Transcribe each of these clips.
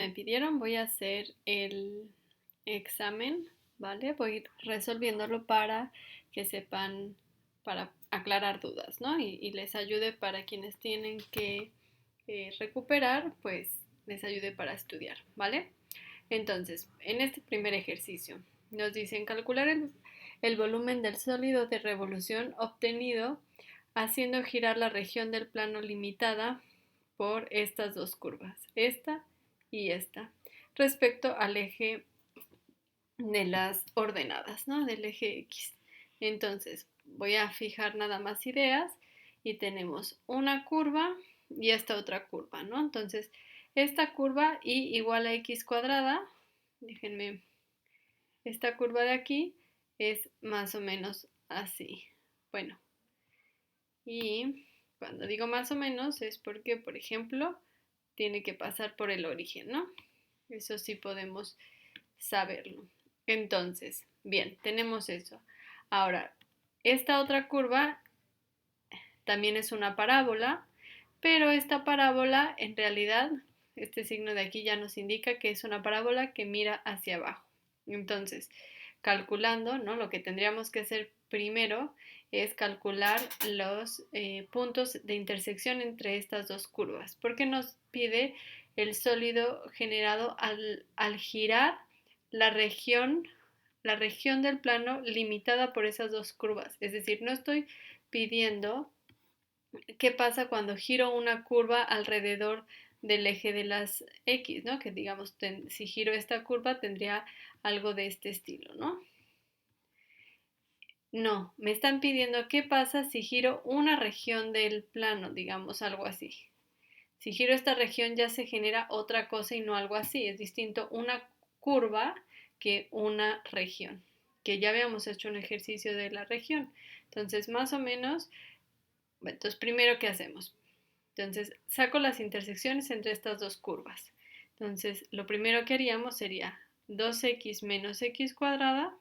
Me pidieron, voy a hacer el examen, ¿vale? Voy resolviéndolo para que sepan, para aclarar dudas, ¿no? Y les ayude para quienes tienen que recuperar, pues les ayude para estudiar, ¿vale? Entonces, en este primer ejercicio nos dicen calcular el volumen del sólido de revolución obtenido haciendo girar la región del plano limitada por estas dos curvas, esta y esta, respecto al eje de las ordenadas, ¿no? Del eje X. Entonces, voy a fijar nada más ideas y tenemos una curva y esta otra curva, ¿no? Entonces, esta curva y igual a x cuadrada, déjenme, esta curva de aquí es más o menos así. Bueno, y cuando digo más o menos es porque, por ejemplo, tiene que pasar por el origen, ¿no? Eso sí podemos saberlo. Entonces, bien, tenemos eso. Ahora, esta otra curva también es una parábola, pero esta parábola en realidad, este signo de aquí ya nos indica que es una parábola que mira hacia abajo. Entonces, calculando, ¿no? Lo que tendríamos que hacer primero es calcular los puntos de intersección entre estas dos curvas, porque nos pide el sólido generado al girar la región, la región del plano limitada por esas dos curvas. Es decir, no estoy pidiendo qué pasa cuando giro una curva alrededor del eje de las X, ¿no? Que digamos, si giro esta curva tendría algo de este estilo, ¿no? No, me están pidiendo qué pasa si giro una región del plano, digamos, algo así. Si giro esta región ya se genera otra cosa y no algo así. Es distinto una curva que una región, que ya habíamos hecho un ejercicio de la región. Entonces, más o menos, entonces primero, ¿qué hacemos? Entonces, saco las intersecciones entre estas dos curvas. Entonces, lo primero que haríamos sería 2x menos x cuadrada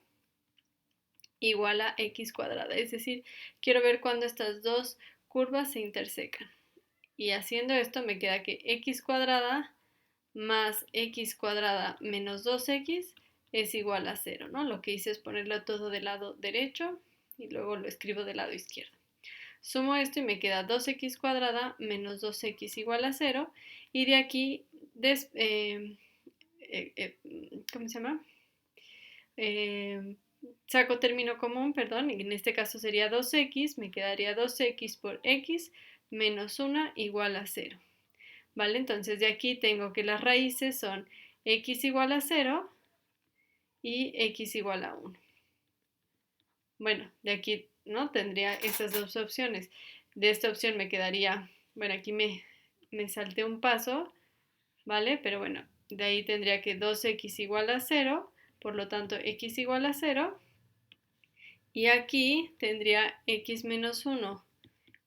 igual a x cuadrada. Es decir, quiero ver cuándo estas dos curvas se intersecan. Y haciendo esto me queda que x cuadrada más x cuadrada menos 2x es igual a 0, ¿no? Lo que hice es ponerlo todo del lado derecho y luego lo escribo del lado izquierdo. Sumo esto y me queda 2x cuadrada menos 2x igual a 0 y de aquí, ¿cómo se llama? Saco término común, perdón, y en este caso sería 2x, me quedaría 2x por x menos 1 igual a 0. ¿Vale? Entonces de aquí tengo que las raíces son x igual a 0 y x igual a 1. Bueno, de aquí, ¿no? Tendría estas dos opciones. De esta opción me quedaría, bueno, aquí me salté un paso, ¿vale? Pero bueno, de ahí tendría que 2x igual a 0, por lo tanto x igual a 0. Y aquí tendría x menos 1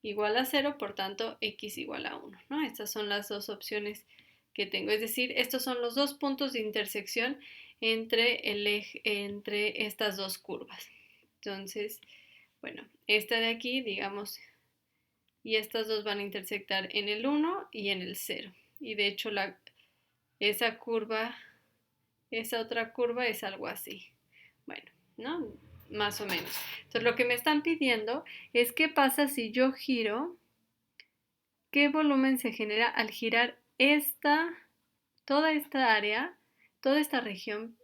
igual a 0, por tanto x igual a 1, ¿no? Estas son las dos opciones que tengo. Es decir, estos son los dos puntos de intersección entre estas dos curvas. Entonces, bueno, esta de aquí, digamos, y estas dos van a intersectar en el 1 y en el 0. Y de hecho, esa curva, esa otra curva es algo así. Bueno, ¿no? Más o menos. Entonces, lo que me están pidiendo es qué pasa si yo giro, qué volumen se genera al girar toda esta área, toda esta región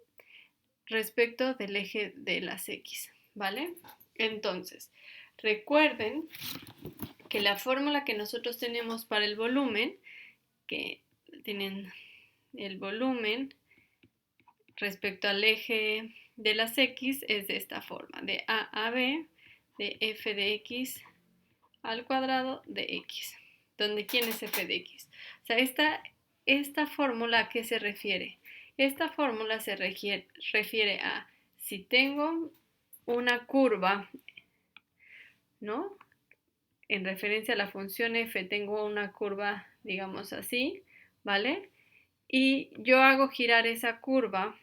respecto del eje de las X, ¿vale? Entonces, recuerden que la fórmula que nosotros tenemos para el volumen, que tienen el volumen respecto al eje de las X, es de esta forma, de A a B, de f de X al cuadrado de X, donde ¿quién es f de X? O sea, esta fórmula, ¿a qué se refiere? Esta fórmula se refiere a si tengo una curva, ¿no? En referencia a la función f, tengo una curva, digamos así, ¿vale? Y yo hago girar esa curva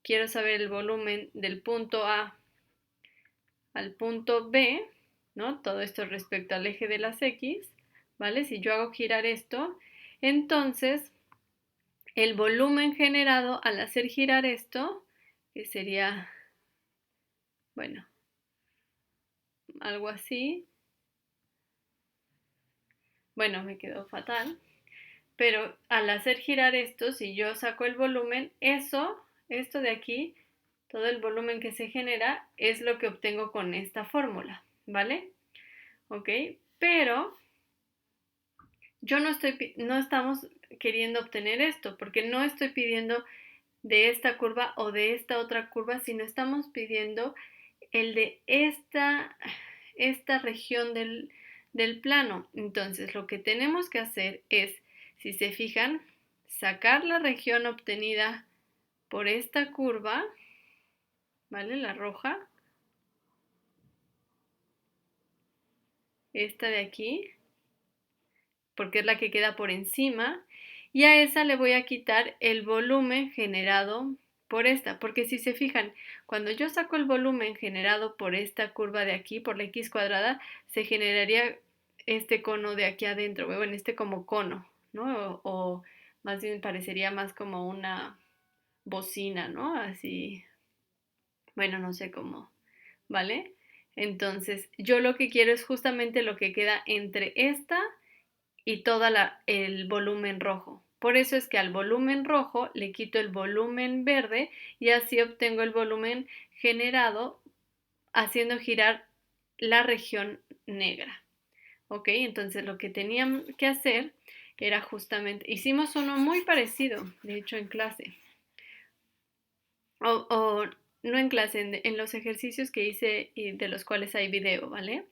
quiero saber el volumen del punto A al punto B, ¿no? Todo esto respecto al eje de las X, ¿vale? Si yo hago girar esto, entonces el volumen generado al hacer girar esto, que sería, bueno, algo así. Bueno, me quedó fatal. Pero al hacer girar esto, si yo saco el volumen, esto de aquí, todo el volumen que se genera es lo que obtengo con esta fórmula, ¿vale? ¿Ok? Pero no estamos queriendo obtener esto, porque no estoy pidiendo de esta curva o de esta otra curva, sino estamos pidiendo el de esta región del plano. Entonces, lo que tenemos que hacer es, si se fijan, sacar la región obtenida por esta curva, ¿vale? La roja, esta de aquí, porque es la que queda por encima, y a esa le voy a quitar el volumen generado por esta, porque si se fijan, cuando yo saco el volumen generado por esta curva de aquí, por la x cuadrada, se generaría este cono de aquí adentro, bueno, este como cono, ¿no? O más bien parecería más como una bocina, ¿no? Así, bueno, no sé cómo, ¿vale? Entonces, yo lo que quiero es justamente lo que queda entre esta y todo el volumen rojo. Por eso es que al volumen rojo le quito el volumen verde y así obtengo el volumen generado haciendo girar la región negra. ¿Ok? Entonces lo que teníamos que hacer era justamente, hicimos uno muy parecido, de hecho en clase, o no en clase, en los ejercicios que hice y de los cuales hay video, ¿vale?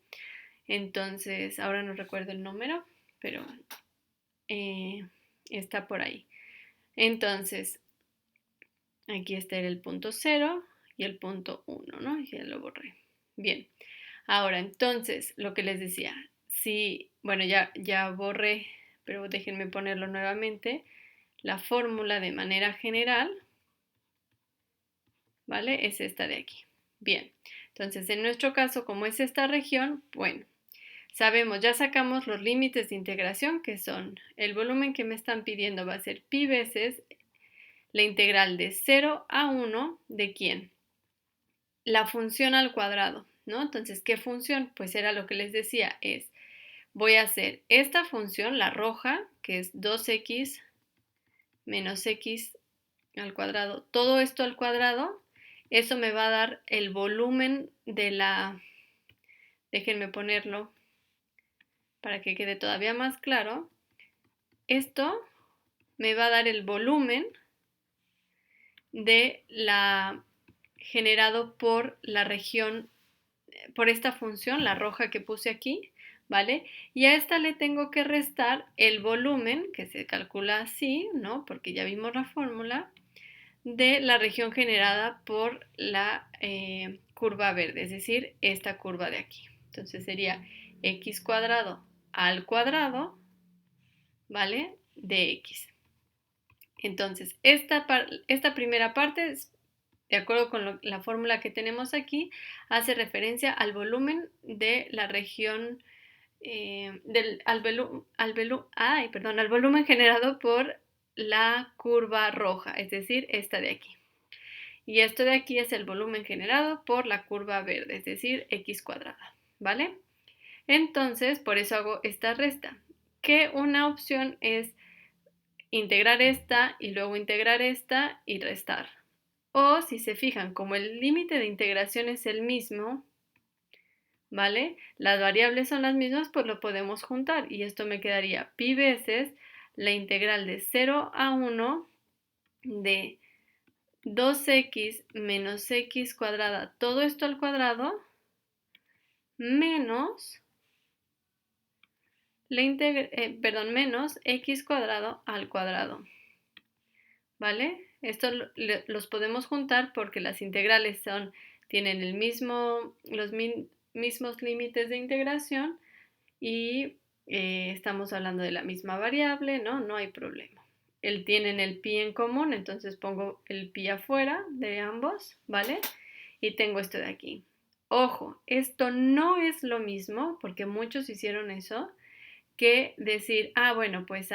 Entonces, ahora no recuerdo el número, pero eh, está por ahí. Entonces, aquí está el punto 0 y el punto 1, ¿no? Ya lo borré. Bien, ahora entonces, lo que les decía, si, bueno, ya borré, pero déjenme ponerlo nuevamente, la fórmula de manera general, ¿vale? Es esta de aquí. Bien, entonces en nuestro caso, como es esta región, bueno, sabemos, ya sacamos los límites de integración que son el volumen que me están pidiendo va a ser pi veces la integral de 0 a 1 de quién? La función al cuadrado, ¿no? Entonces, ¿qué función? Pues era lo que les decía, voy a hacer esta función, la roja, que es 2x menos x al cuadrado, todo esto al cuadrado, eso me va a dar el volumen de déjenme ponerlo para que quede todavía más claro, esto me va a dar el volumen de generado por la región, por esta función, la roja que puse aquí, ¿vale? Y a esta le tengo que restar el volumen, que se calcula así, ¿no? Porque ya vimos la fórmula, de la región generada por la curva verde, es decir, esta curva de aquí. Entonces sería x cuadrado al cuadrado, ¿vale? De x. Entonces, esta primera parte, de acuerdo con la fórmula que tenemos aquí, hace referencia al volumen de la región, al volumen generado por la curva roja, es decir, esta de aquí. Y esto de aquí es el volumen generado por la curva verde, es decir, x cuadrada, ¿vale? Entonces, por eso hago esta resta, que una opción es integrar esta y luego integrar esta y restar. O si se fijan, como el límite de integración es el mismo, ¿vale? Las variables son las mismas, pues lo podemos juntar y esto me quedaría pi veces la integral de 0 a 1 de 2x menos x cuadrada, todo esto al cuadrado, menos menos x cuadrado al cuadrado, ¿vale? Esto los podemos juntar porque las integrales tienen los mismos límites de integración y estamos hablando de la misma variable, ¿no? No hay problema. Tienen el pi en común, entonces pongo el pi afuera de ambos, ¿vale? Y tengo esto de aquí. Ojo, esto no es lo mismo, porque muchos hicieron eso, que decir, bueno, pues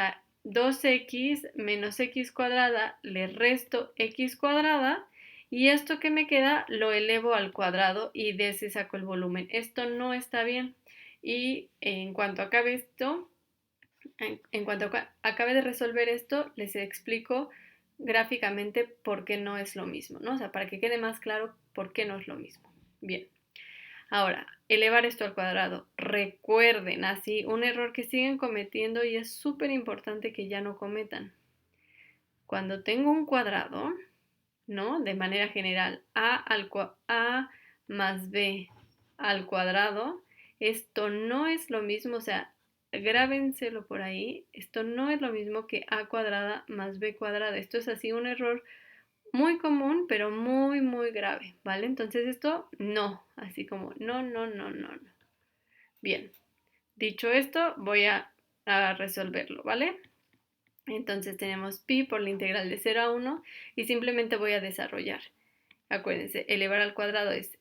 2x menos x cuadrada, le resto x cuadrada y esto que me queda lo elevo al cuadrado y de ese saco el volumen. Esto no está bien. Y en cuanto acabe esto, en cuanto acabe de resolver esto, les explico gráficamente por qué no es lo mismo, ¿no? O sea, para que quede más claro por qué no es lo mismo. Bien. Ahora, elevar esto al cuadrado. Recuerden, así, un error que siguen cometiendo y es súper importante que ya no cometan. Cuando tengo un cuadrado, ¿no? De manera general, a más b al cuadrado, esto no es lo mismo, o sea, grábenselo por ahí, esto no es lo mismo que a cuadrada más b cuadrada. Esto es así un error muy común, pero muy, muy grave, ¿vale? Entonces esto no, así como no, no, no, no, no. Bien, dicho esto, voy a resolverlo, ¿vale? Entonces tenemos pi por la integral de 0 a 1 y simplemente voy a desarrollar. Acuérdense, elevar al cuadrado es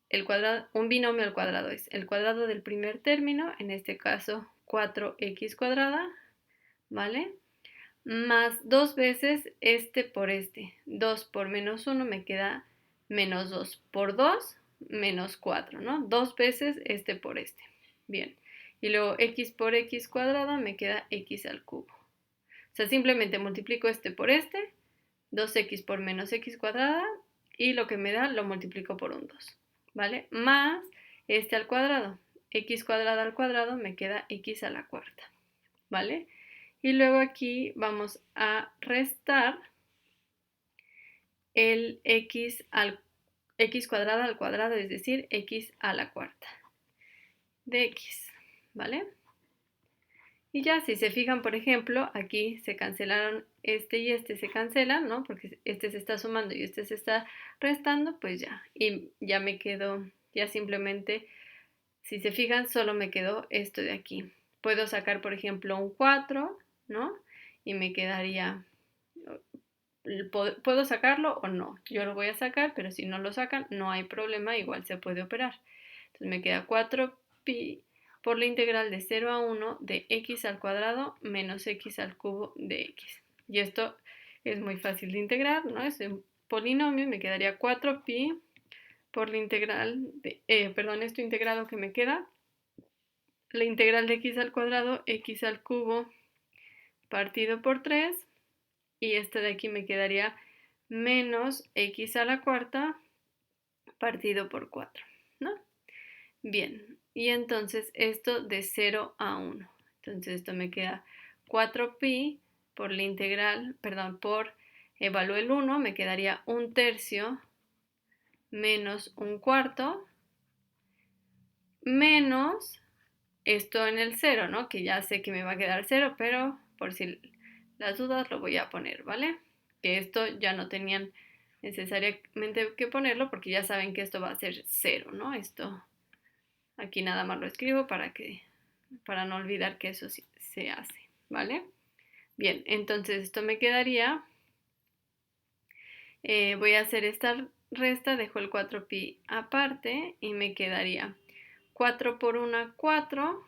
el cuadrado, un binomio al cuadrado es el cuadrado del primer término, en este caso 4x cuadrada, ¿vale? Más dos veces este por este. 2 por menos 1 me queda menos 2 por 2, menos 4, ¿no? Dos veces este por este. Bien. Y luego x por x cuadrada me queda x al cubo. O sea, simplemente multiplico este por este, 2x por menos x cuadrada, y lo que me da lo multiplico por un 2, ¿vale? Más este al cuadrado. X cuadrada al cuadrado me queda x a la cuarta, ¿vale? Y luego aquí vamos a restar el x cuadrada al cuadrado, es decir, x a la cuarta de x, ¿vale? Y ya, si se fijan, por ejemplo, aquí se cancelaron este y este se cancelan, ¿no? Porque este se está sumando y este se está restando, pues ya. Y ya me quedó, ya simplemente, si se fijan, solo me quedó esto de aquí. Puedo sacar, por ejemplo, un 4, ¿no? Y me quedaría, ¿puedo sacarlo o no? Yo lo voy a sacar, pero si no lo sacan, no hay problema, igual se puede operar. Entonces me queda 4pi por la integral de 0 a 1 de x al cuadrado menos x al cubo de x. Y esto es muy fácil de integrar, ¿no? Es un polinomio, me quedaría 4pi por la integral de, esto integrado que me queda, la integral de x al cuadrado, x al cubo partido por 3, y este de aquí me quedaría menos x a la cuarta partido por 4, ¿no? Bien, y entonces esto de 0 a 1. Entonces esto me queda 4pi por la integral, perdón, por evalúo el 1, me quedaría un tercio menos un cuarto menos esto en el 0, ¿no? Que ya sé que me va a quedar 0, pero por si las dudas lo voy a poner, ¿vale? Que esto ya no tenían necesariamente que ponerlo porque ya saben que esto va a ser 0, ¿no? Esto aquí nada más lo escribo para no olvidar que eso sí se hace, ¿vale? Bien, entonces esto me quedaría, voy a hacer esta resta, dejo el 4pi aparte y me quedaría 4 por 1, 4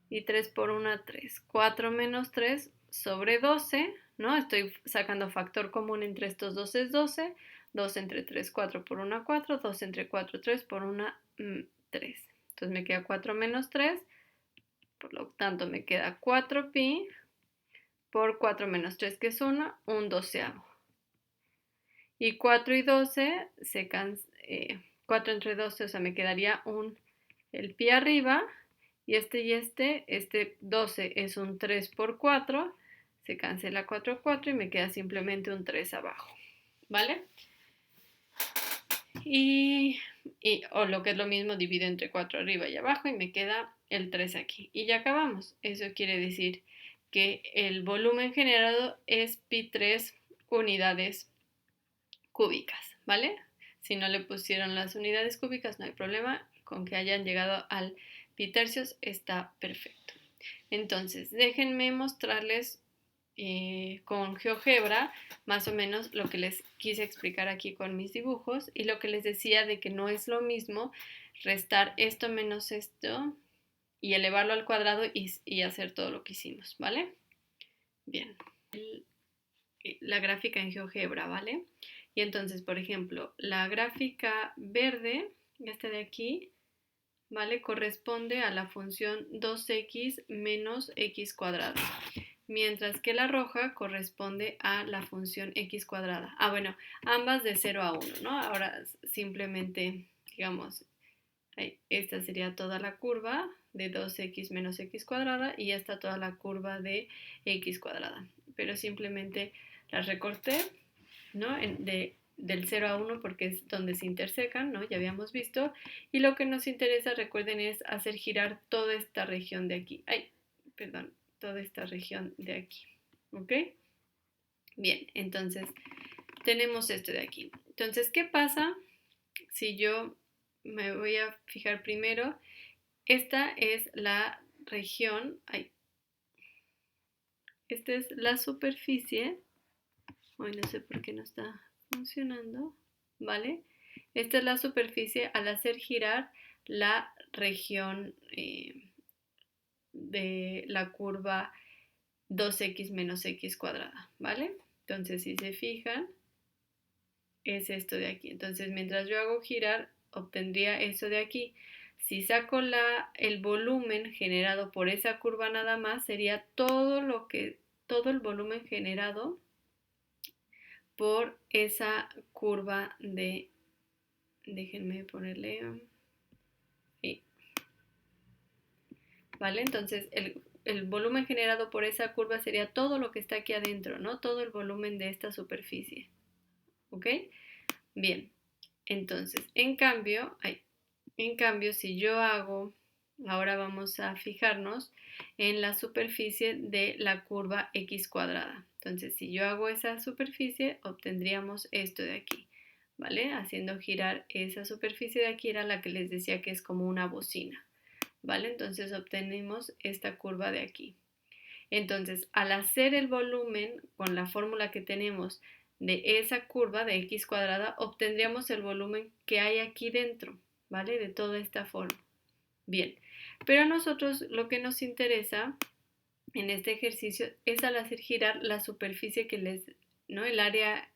y 3 por 1, 3. 4 menos 3 sobre 12, ¿no? Estoy sacando factor común entre estos dos es 12. 2 entre 3, 4 por 1, 4. 2 entre 4, 3 por 1, 3. Entonces me queda 4 menos 3, por lo tanto me queda 4pi por 4 menos 3, que es 1, un doceavo. Y 4 y 12, 4 entre 12, o sea, me quedaría el pi arriba, y este 12 es un 3 por 4, se cancela 4, 4 y me queda simplemente un 3 abajo, ¿vale? O lo que es lo mismo, divido entre 4 arriba y abajo y me queda el 3 aquí. Y ya acabamos. Eso quiere decir que el volumen generado es pi3 unidades cúbicas, ¿vale? Si no le pusieron las unidades cúbicas, no hay problema. Con que hayan llegado al pi tercios está perfecto. Entonces, déjenme mostrarles con GeoGebra más o menos lo que les quise explicar aquí con mis dibujos y lo que les decía de que no es lo mismo restar esto menos esto y elevarlo al cuadrado y hacer todo lo que hicimos, ¿vale? Bien. La gráfica en GeoGebra, ¿vale? Y entonces, por ejemplo, la gráfica verde, esta de aquí, ¿vale? Corresponde a la función 2x menos x cuadrada, mientras que la roja corresponde a la función x cuadrada. Ah, bueno, ambas de 0 a 1, ¿no? Ahora simplemente, digamos, esta sería toda la curva de 2x menos x cuadrada y esta toda la curva de x cuadrada. Pero simplemente las recorté, ¿no? Del 0 a 1 porque es donde se intersecan, ¿no? Ya habíamos visto. Y lo que nos interesa, recuerden, es hacer girar toda esta región de aquí. Ay, perdón, toda esta región de aquí. ¿Ok? Bien, entonces tenemos esto de aquí. Entonces, ¿qué pasa si yo me voy a fijar primero? Esta es la región, ay, esta es la superficie. Hoy no sé por qué no está funcionando, ¿vale? Esta es la superficie al hacer girar la región de la curva 2x menos x cuadrada, ¿vale? Entonces, si se fijan, es esto de aquí. Entonces, mientras yo hago girar, obtendría eso de aquí. Si saco el volumen generado por esa curva nada más, sería todo el volumen generado por esa curva de, déjenme ponerle, ahí, ¿vale? Entonces el volumen generado por esa curva sería todo lo que está aquí adentro, ¿no? Todo el volumen de esta superficie, ¿ok? Bien, entonces, en cambio, si yo hago, ahora vamos a fijarnos en la superficie de la curva x cuadrada. Entonces, si yo hago esa superficie, obtendríamos esto de aquí, ¿vale? Haciendo girar esa superficie de aquí era la que les decía que es como una bocina, ¿vale? Entonces obtenemos esta curva de aquí. Entonces, al hacer el volumen con la fórmula que tenemos de esa curva de x cuadrada, obtendríamos el volumen que hay aquí dentro, ¿vale? De toda esta forma. Bien, pero a nosotros lo que nos interesa en este ejercicio es al hacer girar la superficie ¿no? El área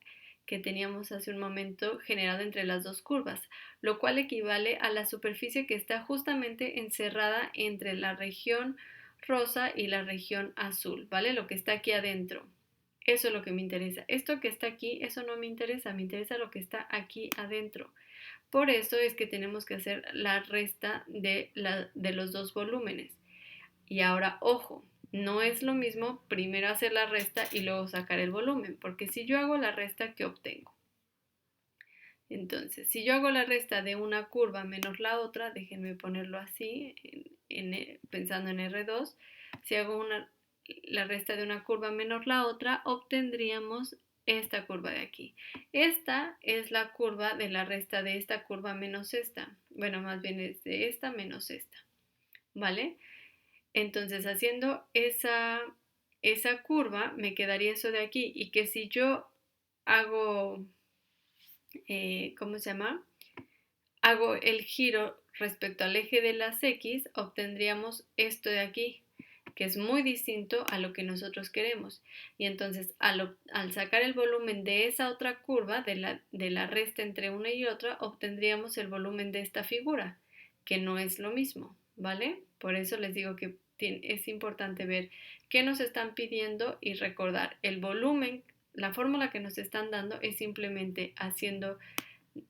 que teníamos hace un momento generado entre las dos curvas, lo cual equivale a la superficie que está justamente encerrada entre la región rosa y la región azul, ¿vale? Lo que está aquí adentro. Eso es lo que me interesa. Esto que está aquí, eso no me interesa lo que está aquí adentro. Por eso es que tenemos que hacer la resta de los dos volúmenes. Y ahora, ojo, no es lo mismo primero hacer la resta y luego sacar el volumen, porque si yo hago la resta, ¿qué obtengo? Entonces, si yo hago la resta de una curva menos la otra, déjenme ponerlo así, pensando en R2, si hago la resta de una curva menos la otra, obtendríamos esta curva de aquí. Esta es la curva de la resta de esta curva menos esta. Bueno, más bien es de esta menos esta, ¿vale? Entonces, haciendo esa curva, me quedaría eso de aquí. Y que si yo hago, ¿cómo se llama? Hago el giro respecto al eje de las X, obtendríamos esto de aquí, que es muy distinto a lo que nosotros queremos. Y entonces, al sacar el volumen de esa otra curva, de la resta entre una y otra, obtendríamos el volumen de esta figura, que no es lo mismo, ¿vale? Por eso les digo que es importante ver qué nos están pidiendo y recordar el volumen. La fórmula que nos están dando es simplemente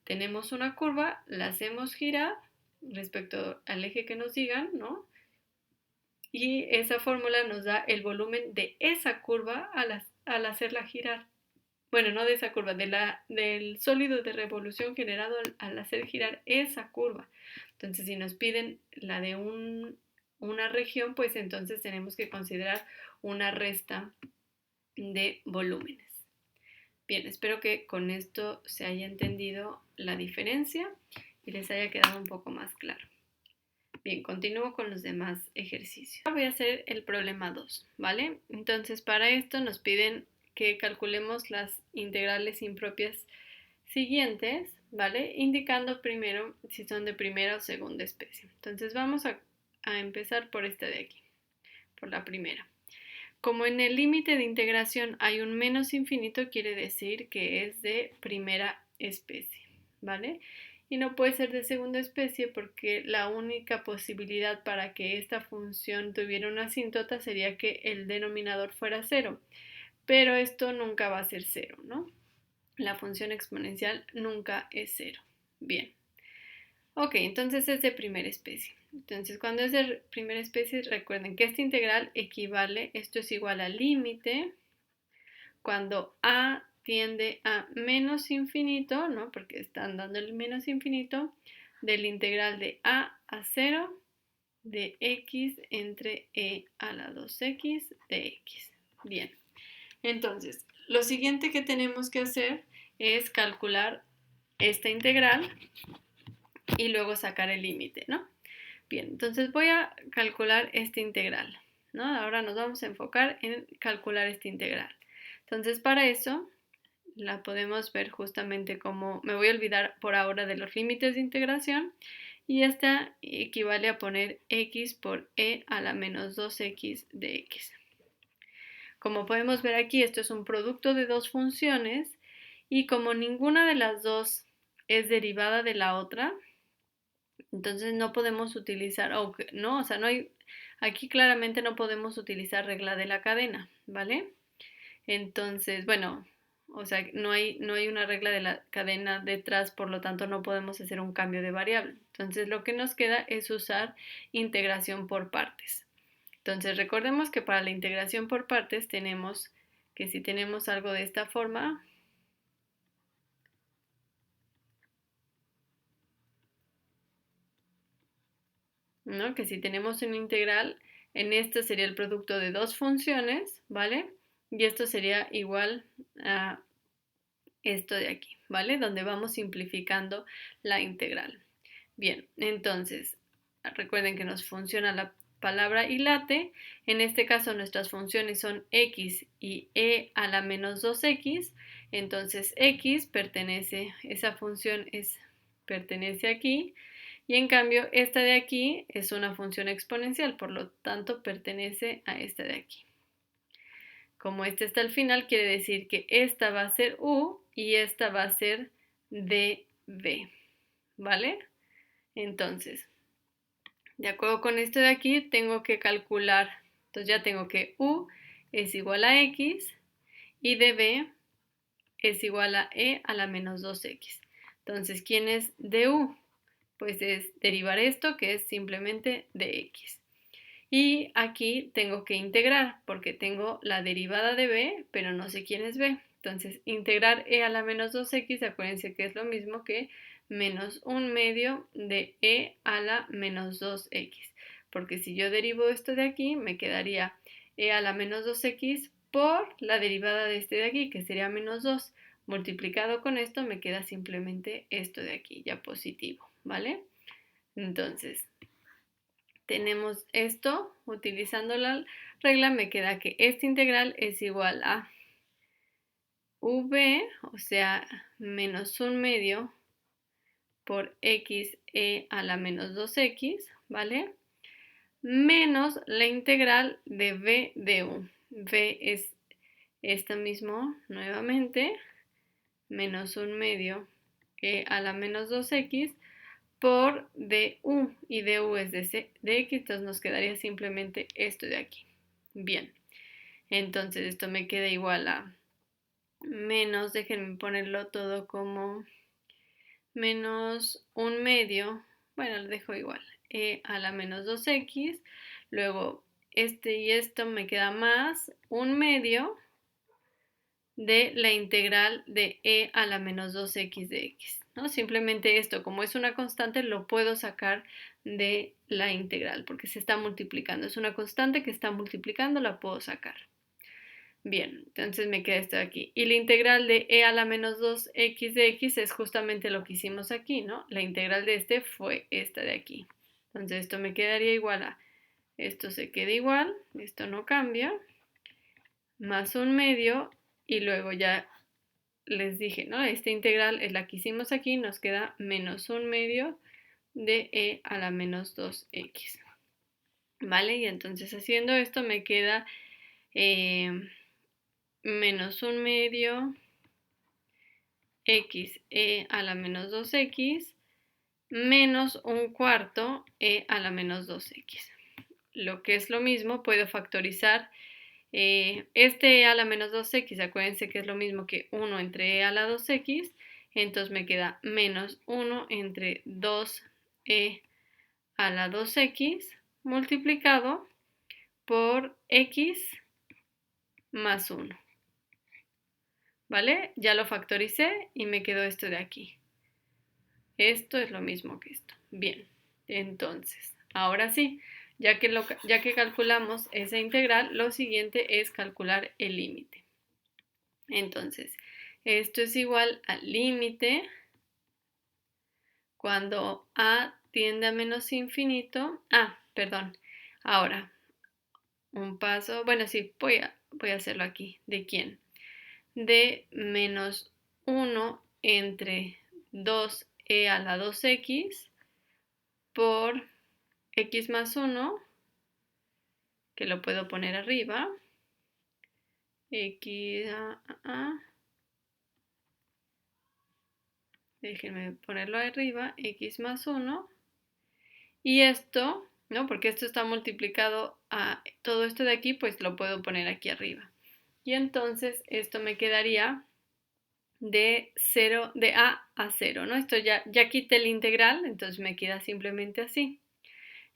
tenemos una curva, la hacemos girar respecto al eje que nos digan, ¿no? Y esa fórmula nos da el volumen de esa curva al hacerla girar. Bueno, no de esa curva, del sólido de revolución generado al hacer girar esa curva. Entonces, si nos piden la de una región, pues entonces tenemos que considerar una resta de volúmenes. Bien, espero que con esto se haya entendido la diferencia y les haya quedado un poco más claro. Bien, continúo con los demás ejercicios. Ahora voy a hacer el problema 2, ¿vale? Entonces, para esto nos piden que calculemos las integrales impropias siguientes, ¿vale? Indicando primero si son de primera o segunda especie. Entonces, vamos a empezar por esta de aquí, por la primera. como en el límite de integración hay un menos infinito, quiere decir que es de primera especie, ¿vale? Y no puede ser de segunda especie porque la única posibilidad para que esta función tuviera una asíntota sería que el denominador fuera cero, pero esto nunca va a ser cero, ¿no? La función exponencial nunca es cero. Bien. Ok, entonces es de primera especie. Entonces, cuando es de primera especie, recuerden que esta integral equivale, esto es igual al límite, cuando a tiende a menos infinito, ¿no? Porque están dando el menos infinito, del integral de a 0 de x entre e a la 2x de x. Bien, entonces, lo siguiente que tenemos que hacer es calcular esta integral y luego sacar el límite, ¿no? Bien, entonces voy a calcular esta integral, ¿no? Ahora nos vamos a enfocar en calcular esta integral. Entonces, para eso la podemos ver justamente como, me voy a olvidar por ahora de los límites de integración, y esta equivale a poner x por e a la menos 2x de x. Como podemos ver aquí, esto es un producto de dos funciones, y como ninguna de las dos es derivada de la otra, entonces no podemos utilizar, no, o sea, no hay, aquí claramente no podemos utilizar regla de la cadena, ¿vale? Entonces, bueno, o sea, no hay una regla de la cadena detrás, por lo tanto no podemos hacer un cambio de variable. Entonces lo que nos queda es usar integración por partes. Entonces recordemos que para la integración por partes tenemos que si tenemos algo de esta forma, ¿no? Que si tenemos una integral, en esta sería el producto de dos funciones, ¿vale? Y esto sería igual a esto de aquí, ¿vale? Donde vamos simplificando la integral. Bien, entonces, recuerden que nos funciona la palabra y late. En este caso nuestras funciones son x y e a la menos 2x. Entonces x pertenece, esa función pertenece aquí. Y en cambio esta de aquí es una función exponencial, por lo tanto pertenece a esta de aquí. Como este está al final, quiere decir que esta va a ser u y esta va a ser db, ¿vale? Entonces, de acuerdo con esto de aquí, tengo que calcular, entonces ya tengo que u es igual a x y db es igual a e a la menos 2x. Entonces, ¿quién es du? Pues es derivar esto, que es simplemente dx. Y aquí tengo que integrar, porque tengo la derivada de b, pero no sé quién es b. Entonces, integrar e a la menos 2x, acuérdense que es lo mismo que menos 1/2 de e a la menos 2x. Porque si yo derivo esto de aquí, me quedaría e a la menos 2x por la derivada de este de aquí, que sería menos 2. Multiplicado con esto, me queda simplemente esto de aquí, ya positivo, ¿vale? Entonces, tenemos esto, utilizando la regla me queda que esta integral es igual a v, o sea, menos 1/2 por x e a la menos 2x, ¿vale? Menos la integral de v de u. V es esta mismo, nuevamente, menos 1/2 e a la menos 2x por du, y du es de x, entonces nos quedaría simplemente esto de aquí. Bien, entonces esto me queda igual a menos, déjenme ponerlo todo como menos 1/2, bueno, lo dejo igual, e a la menos 2x, luego este y esto me queda más 1/2 de la integral de e a la menos 2x de x, ¿no? Simplemente esto, como es una constante, lo puedo sacar de la integral, porque se está multiplicando. Es una constante que está multiplicando, la puedo sacar. Bien, entonces me queda esto de aquí. Y la integral de e a la menos 2x de x es justamente lo que hicimos aquí, ¿no? La integral de este fue esta de aquí. Entonces esto me quedaría igual a, esto se queda igual, esto no cambia, más 1/2, y luego ya les dije, ¿no? Esta integral es la que hicimos aquí, nos queda menos 1/2 de e a la menos 2x. ¿Vale? Y entonces haciendo esto me queda menos un medio x e a la menos 2x menos un cuarto e a la menos 2x. Lo que es lo mismo, puedo factorizar este e a la menos 2x, acuérdense que es lo mismo que 1 entre e a la 2x, entonces me queda menos 1 entre 2e a la 2x multiplicado por x más 1. ¿Vale? Ya lo factoricé y me quedó esto de aquí. Esto es lo mismo que esto. Bien, entonces, ahora sí, ya que calculamos esa integral, lo siguiente es calcular el límite. Entonces, esto es igual al límite cuando a tiende a menos infinito. Perdón. Ahora, un paso. Bueno, sí, voy a hacerlo aquí. ¿De quién? De menos 1 entre 2e a la 2x por x más 1, que lo puedo poner arriba. Déjenme ponerlo arriba, x más 1. Y esto, ¿no? Porque esto está multiplicado a todo esto de aquí, pues lo puedo poner aquí arriba. Y entonces esto me quedaría de 0, de a 0, ¿no? Esto ya quité el integral, entonces me queda simplemente así.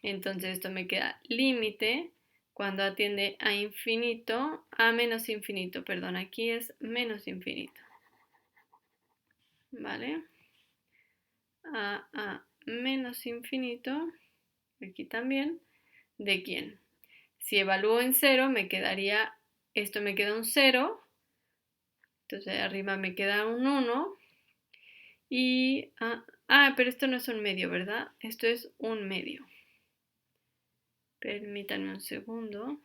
Entonces esto me queda límite cuando atiende a infinito, a menos infinito, perdón, aquí es menos infinito. ¿Vale? A menos infinito, aquí también, ¿de quién? Si evalúo en 0, me quedaría, esto me queda un 0, entonces arriba me queda un 1, y, pero esto no es un medio, ¿verdad? Esto es un medio. Permítanme un segundo.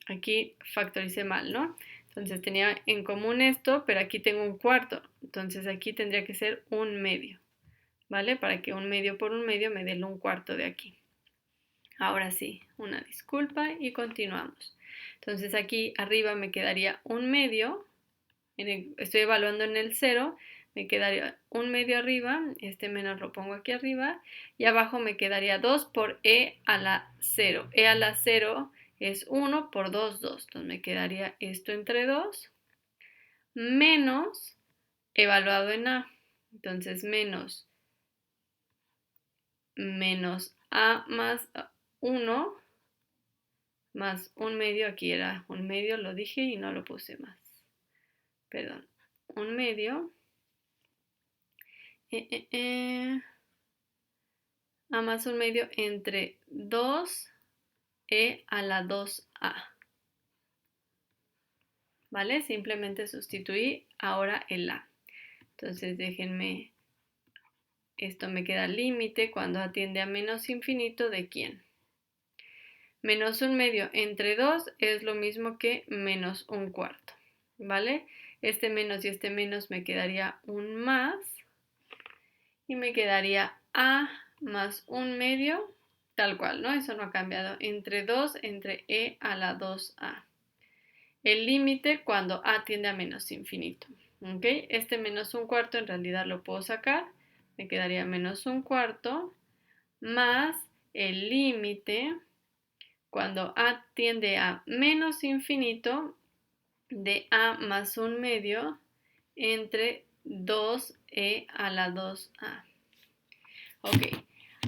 Aquí factoricé mal, ¿no? Entonces tenía en común esto, pero aquí tengo un cuarto. Entonces aquí tendría que ser un medio, ¿vale? Para que un medio por un medio me dé un cuarto de aquí. Ahora sí, una disculpa y continuamos. Entonces aquí arriba me quedaría un medio. Estoy evaluando en el 0. Me quedaría un medio arriba. Este menos lo pongo aquí arriba. Y abajo me quedaría 2 por e a la 0. E a la 0 es 1 por 2, 2. Entonces me quedaría esto entre 2 menos evaluado en a. Entonces menos a más 1 más un medio. Aquí era un medio, lo dije y no lo puse más. Perdón. Un medio. A más un medio entre 2e a la 2a. ¿Vale? Simplemente sustituí ahora el a. Entonces déjenme, esto me queda límite cuando atiende a menos infinito, ¿de quién? Menos un medio entre 2 es lo mismo que menos un cuarto. ¿Vale? Este menos y este menos me quedaría un más. Y me quedaría a más un medio, tal cual, ¿no? Eso no ha cambiado. Entre 2 entre e a la 2a. El límite cuando a tiende a menos infinito. ¿Ok? Este menos un cuarto en realidad lo puedo sacar. Me quedaría menos un cuarto más el límite cuando a tiende a menos infinito de a más un medio entre 2e a la 2a. Ok,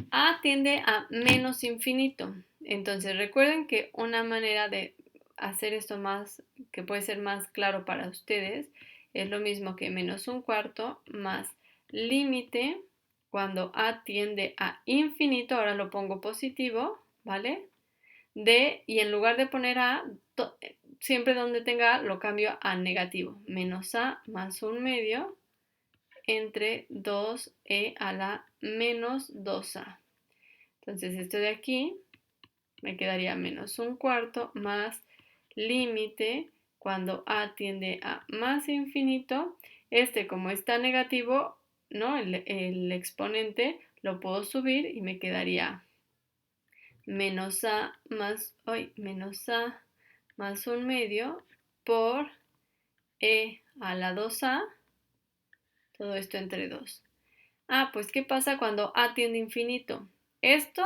a tiende a menos infinito. Entonces recuerden que una manera de hacer esto más, que puede ser más claro para ustedes, es lo mismo que menos un cuarto más límite cuando a tiende a infinito, ahora lo pongo positivo, ¿vale? Y en lugar de poner a, siempre donde tenga a lo cambio a negativo, menos a más un medio entre 2e a la menos 2a. Entonces esto de aquí me quedaría menos un cuarto más límite cuando a tiende a más infinito. Este, como está negativo, ¿no? El exponente lo puedo subir y me quedaría menos a más 1/2 por e a la 2a, todo esto entre 2. Pues ¿qué pasa cuando a tiende a infinito? Esto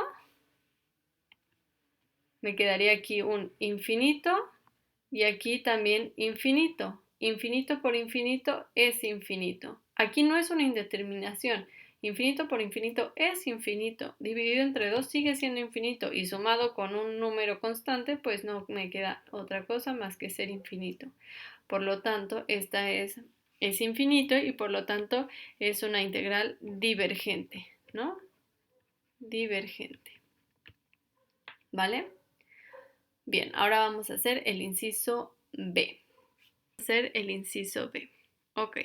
me quedaría aquí un infinito y aquí también infinito. Infinito por infinito es infinito. Aquí no es una indeterminación. Infinito por infinito es infinito. Dividido entre 2 sigue siendo infinito. Y sumado con un número constante, pues no me queda otra cosa más que ser infinito. Por lo tanto, esta es infinito y por lo tanto es una integral divergente, ¿no? Divergente. ¿Vale? Bien, ahora vamos a hacer el inciso B. Hacer el inciso B. Ok,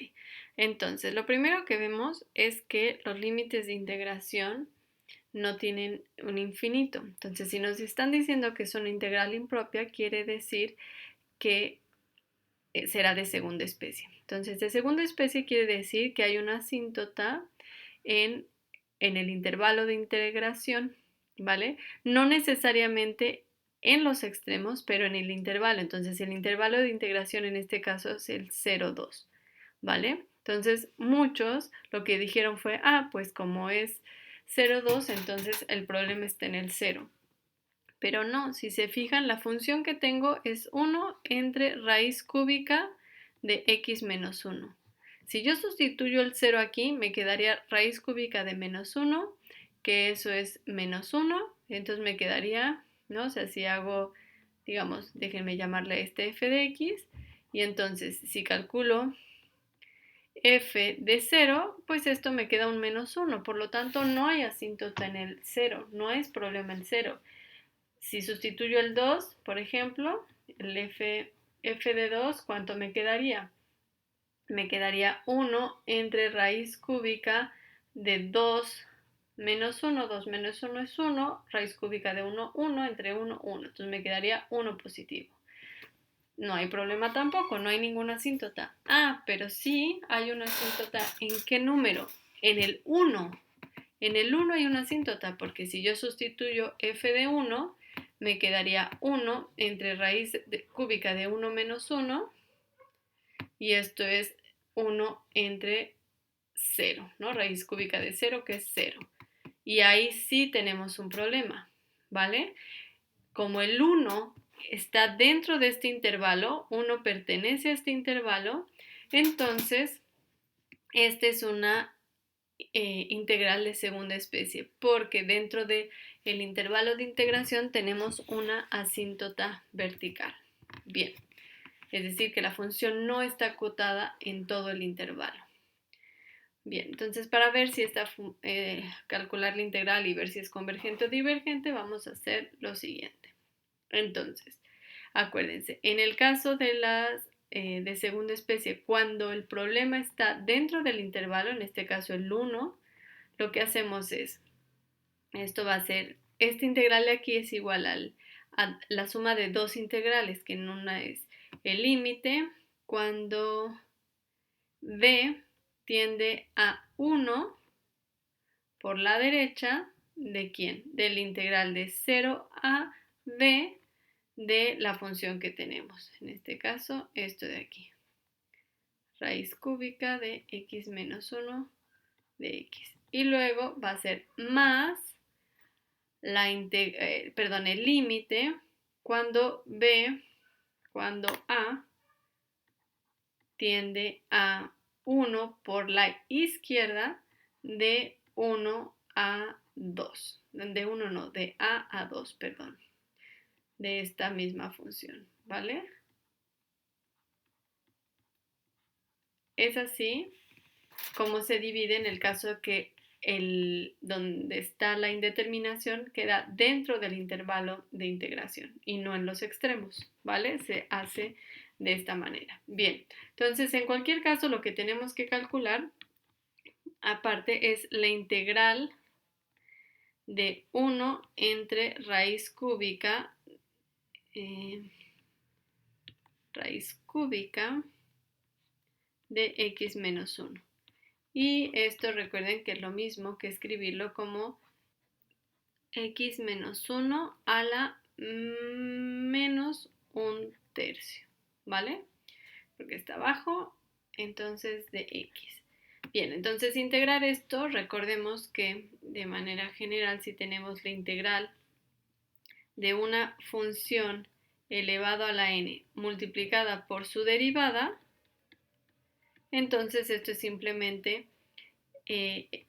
entonces lo primero que vemos es que los límites de integración no tienen un infinito. Entonces, si nos están diciendo que es una integral impropia, quiere decir que será de segunda especie. Entonces, de segunda especie quiere decir que hay una asíntota en el intervalo de integración, ¿vale? No necesariamente en los extremos, pero en el intervalo. Entonces, el intervalo de integración en este caso es el 0,2, ¿vale? Entonces, muchos lo que dijeron fue, pues como es 0,2, entonces el problema está en el 0. Pero no, si se fijan, la función que tengo es 1 entre raíz cúbica de x menos 1. Si yo sustituyo el 0 aquí, me quedaría raíz cúbica de menos 1, que eso es menos 1, entonces me quedaría, ¿no? O sea, si hago, digamos, déjenme llamarle este f de x, y entonces si calculo f de 0, pues esto me queda un menos 1, por lo tanto no hay asíntota en el 0, no es problema el 0. Si sustituyo el 2, por ejemplo, el f de 2, ¿cuánto me quedaría? Me quedaría 1 entre raíz cúbica de 2 menos 1, 2 menos 1 es 1, raíz cúbica de 1, 1, entre 1, 1. Entonces me quedaría 1 positivo. No hay problema tampoco, no hay ninguna asíntota. Pero sí hay una asíntota. ¿En qué número? En el 1. En el 1 hay una asíntota, porque si yo sustituyo f de 1, me quedaría 1 entre raíz cúbica de 1 menos 1, y esto es 1 entre 0, ¿no? Raíz cúbica de 0, que es 0. Y ahí sí tenemos un problema, ¿vale? Como el 1 está dentro de este intervalo, 1 pertenece a este intervalo, entonces esta es una integral de segunda especie, porque dentro del intervalo de integración tenemos una asíntota vertical. Bien, es decir, que la función no está acotada en todo el intervalo. Bien, entonces para ver si calcular la integral y ver si es convergente o divergente, vamos a hacer lo siguiente. Entonces, acuérdense, en el caso de las de segunda especie, cuando el problema está dentro del intervalo, en este caso el 1, lo que hacemos es, esto va a ser, esta integral de aquí es igual a la suma de dos integrales, que en una es el límite cuando b tiende a 1 por la derecha, ¿de quién? Del integral de 0 a b de la función que tenemos. En este caso, esto de aquí. Raíz cúbica de x menos 1 de x. Y luego va a ser más el límite cuando a tiende a 1 por la izquierda de 1 a 2. De 1 no, de a 2, perdón. De esta misma función, ¿vale? Es así como se divide en el caso que donde está la indeterminación queda dentro del intervalo de integración y no en los extremos, ¿vale? Se hace de esta manera. Bien, entonces en cualquier caso lo que tenemos que calcular aparte es la integral de 1 entre raíz cúbica de x menos 1. Y esto recuerden que es lo mismo que escribirlo como x menos 1 a la menos un tercio, ¿vale? Porque está abajo, entonces de x. Bien, entonces integrar esto, recordemos que de manera general si tenemos la integral de una función elevado a la n multiplicada por su derivada, entonces esto es simplemente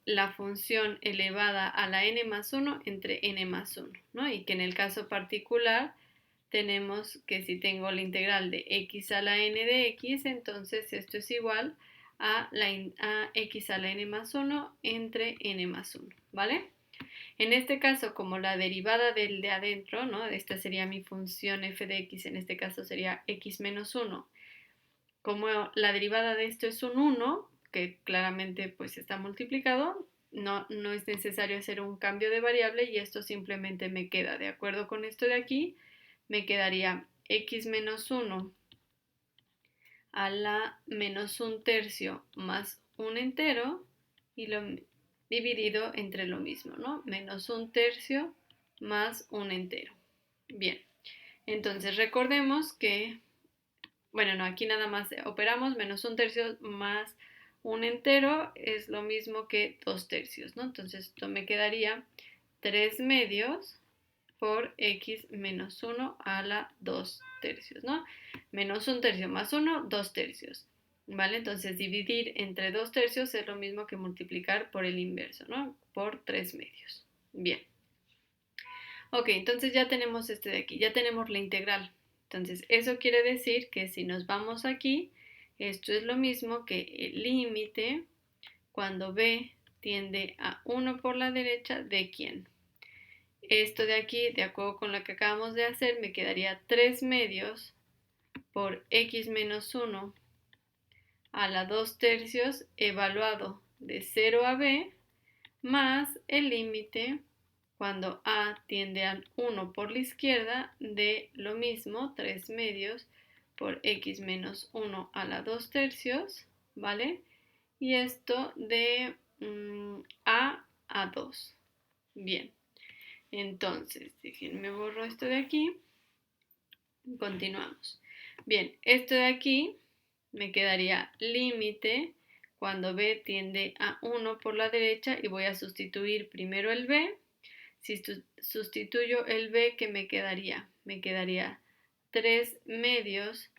la función elevada a la n más 1 entre n más 1, ¿no? Y que en el caso particular tenemos que si tengo la integral de x a la n de x, entonces esto es igual a x a la n más 1 entre n más 1, ¿vale? En este caso, como la derivada del de adentro, ¿no? Esta sería mi función f de x, en este caso sería x menos 1. Como la derivada de esto es un 1, que claramente pues está multiplicado, no es necesario hacer un cambio de variable y esto simplemente me queda. De acuerdo con esto de aquí, me quedaría x menos 1 a la menos un tercio más un entero y lo dividido entre lo mismo, ¿no? Menos un tercio más un entero. Bien, entonces recordemos que, bueno, no, aquí nada más operamos menos un tercio más un entero es lo mismo que 2 tercios, ¿no? Entonces esto me quedaría 3 medios por x menos 1 a la 2 tercios, ¿no? Menos un tercio más 1, 2 tercios, ¿vale? Entonces dividir entre 2 tercios es lo mismo que multiplicar por el inverso, ¿no? Por 3 medios. Bien. Ok, entonces ya tenemos este de aquí, ya tenemos la integral. Entonces eso quiere decir que si nos vamos aquí, esto es lo mismo que el límite cuando b tiende a 1 por la derecha de quién. Esto de aquí, de acuerdo con lo que acabamos de hacer, me quedaría 3 medios por x menos 1 a la 2 tercios evaluado de 0 a b más el límite cuando a tiende al 1 por la izquierda de lo mismo, 3 medios por x menos 1 a la 2 tercios, ¿vale? Y esto de a 2. Bien. Entonces, déjenme borro esto de aquí. Continuamos. Bien, esto de aquí me quedaría límite cuando b tiende a 1 por la derecha y voy a sustituir primero el b. Si sustituyo el b, ¿qué me quedaría? Me quedaría 3 medios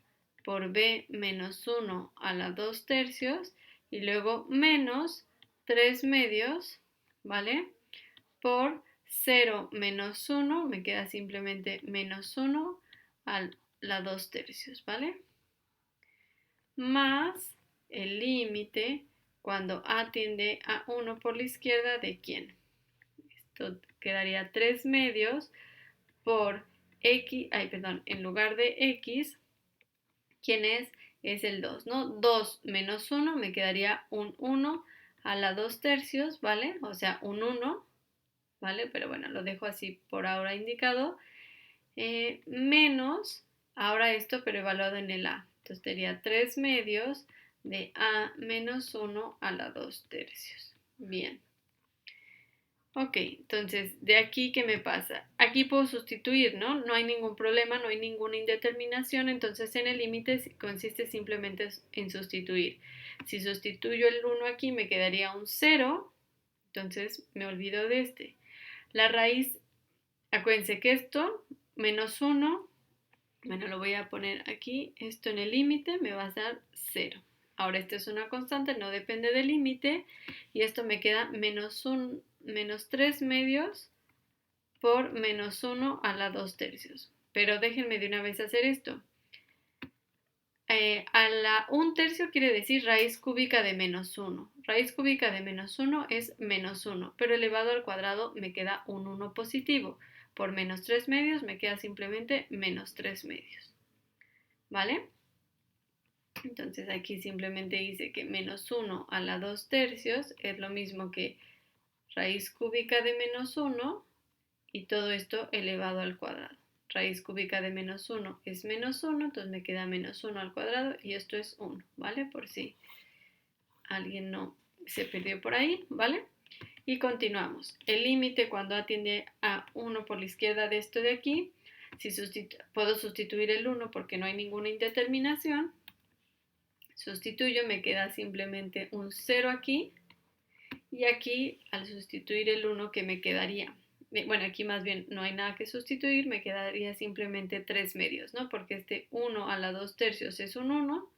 por b menos 1 a la 2 tercios y luego menos 3 medios, ¿vale? Por 0 menos 1, me queda simplemente menos 1 a la 2 tercios, ¿vale? Más el límite cuando a tiende a 1 por la izquierda de quién. Esto quedaría 3 medios por x, en lugar de x, ¿quién es? Es el 2, ¿no? 2 menos 1 me quedaría un 1 a la 2 tercios, ¿vale? O sea, un 1, ¿vale? Pero bueno, lo dejo así por ahora indicado. Menos, ahora esto, pero evaluado en el a. Entonces sería 3 medios de a menos 1 a la 2 tercios. Bien. Ok, entonces, de aquí, ¿qué me pasa? Aquí puedo sustituir, ¿no? No hay ningún problema, no hay ninguna indeterminación, entonces en el límite consiste simplemente en sustituir. Si sustituyo el 1 aquí, me quedaría un 0, entonces me olvido de este. La raíz, acuérdense que esto, menos 1, bueno, lo voy a poner aquí, esto en el límite me va a dar 0. Ahora esto es una constante, no depende del límite, y esto me queda menos 3 medios por menos 1 a la 2 tercios. Pero déjenme de una vez hacer esto. A la 1 tercio quiere decir raíz cúbica de menos 1. Raíz cúbica de menos 1 es menos 1, pero elevado al cuadrado me queda un 1 positivo. Por menos 3 medios me queda simplemente menos 3 medios. ¿Vale? Entonces aquí simplemente dice que menos 1 a la 2 tercios es lo mismo que raíz cúbica de menos 1 y todo esto elevado al cuadrado. Raíz cúbica de menos 1 es menos 1, entonces me queda menos 1 al cuadrado y esto es 1, ¿vale? Por si alguien no se perdió por ahí, ¿vale? Y continuamos. El límite cuando A tiende a 1 por la izquierda de esto de aquí, si puedo sustituir el 1 porque no hay ninguna indeterminación, sustituyo, me queda simplemente un 0 aquí, y aquí al sustituir el 1 que me quedaría, bueno, aquí más bien no hay nada que sustituir, me quedaría simplemente 3 medios, ¿no? Porque este 1 a la 2 tercios es un 1,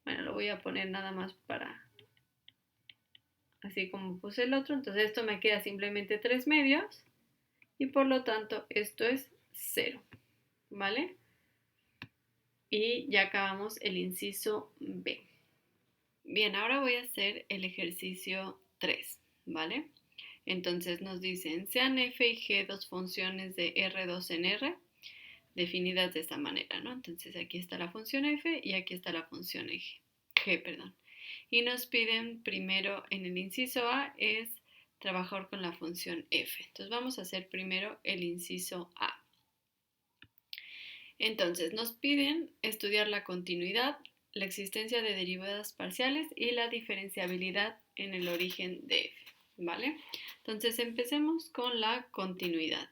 bueno, lo voy a poner nada más para, así como puse el otro, entonces esto me queda simplemente 3 medios, y por lo tanto esto es 0, ¿vale? Y ya acabamos el inciso B. Bien, ahora voy a hacer el ejercicio 3, ¿vale? Entonces nos dicen, sean f y g dos funciones de R2 en R, definidas de esta manera, ¿no? Entonces aquí está la función f y aquí está la función g, perdón. Y nos piden primero en el inciso A es trabajar con la función f. Entonces vamos a hacer primero el inciso A. Entonces nos piden estudiar la continuidad, la existencia de derivadas parciales y la diferenciabilidad en el origen de f, ¿vale? Entonces empecemos con la continuidad.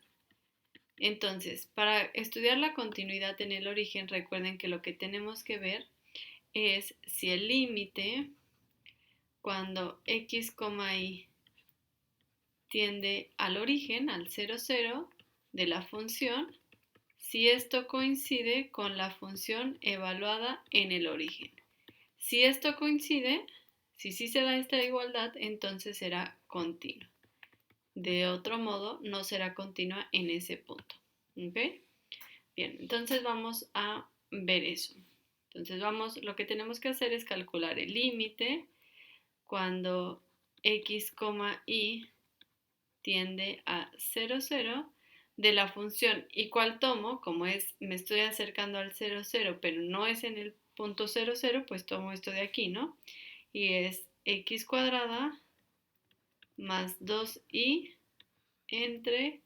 Entonces, para estudiar la continuidad en el origen, recuerden que lo que tenemos que ver es si el límite cuando x, y tiende al origen, al 0, 0, de la función, si esto coincide con la función evaluada en el origen. Si esto coincide, si sí se da esta igualdad, entonces será continua. De otro modo, no será continua en ese punto. ¿Ok? Bien, entonces vamos a ver eso. Entonces lo que tenemos que hacer es calcular el límite cuando x, y tiende a 0, 0 de la función. ¿Y cuál tomo? Como me estoy acercando al 0, 0, pero no es en el punto 0, 0, pues tomo esto de aquí, ¿no? Y es x cuadrada más 2y entre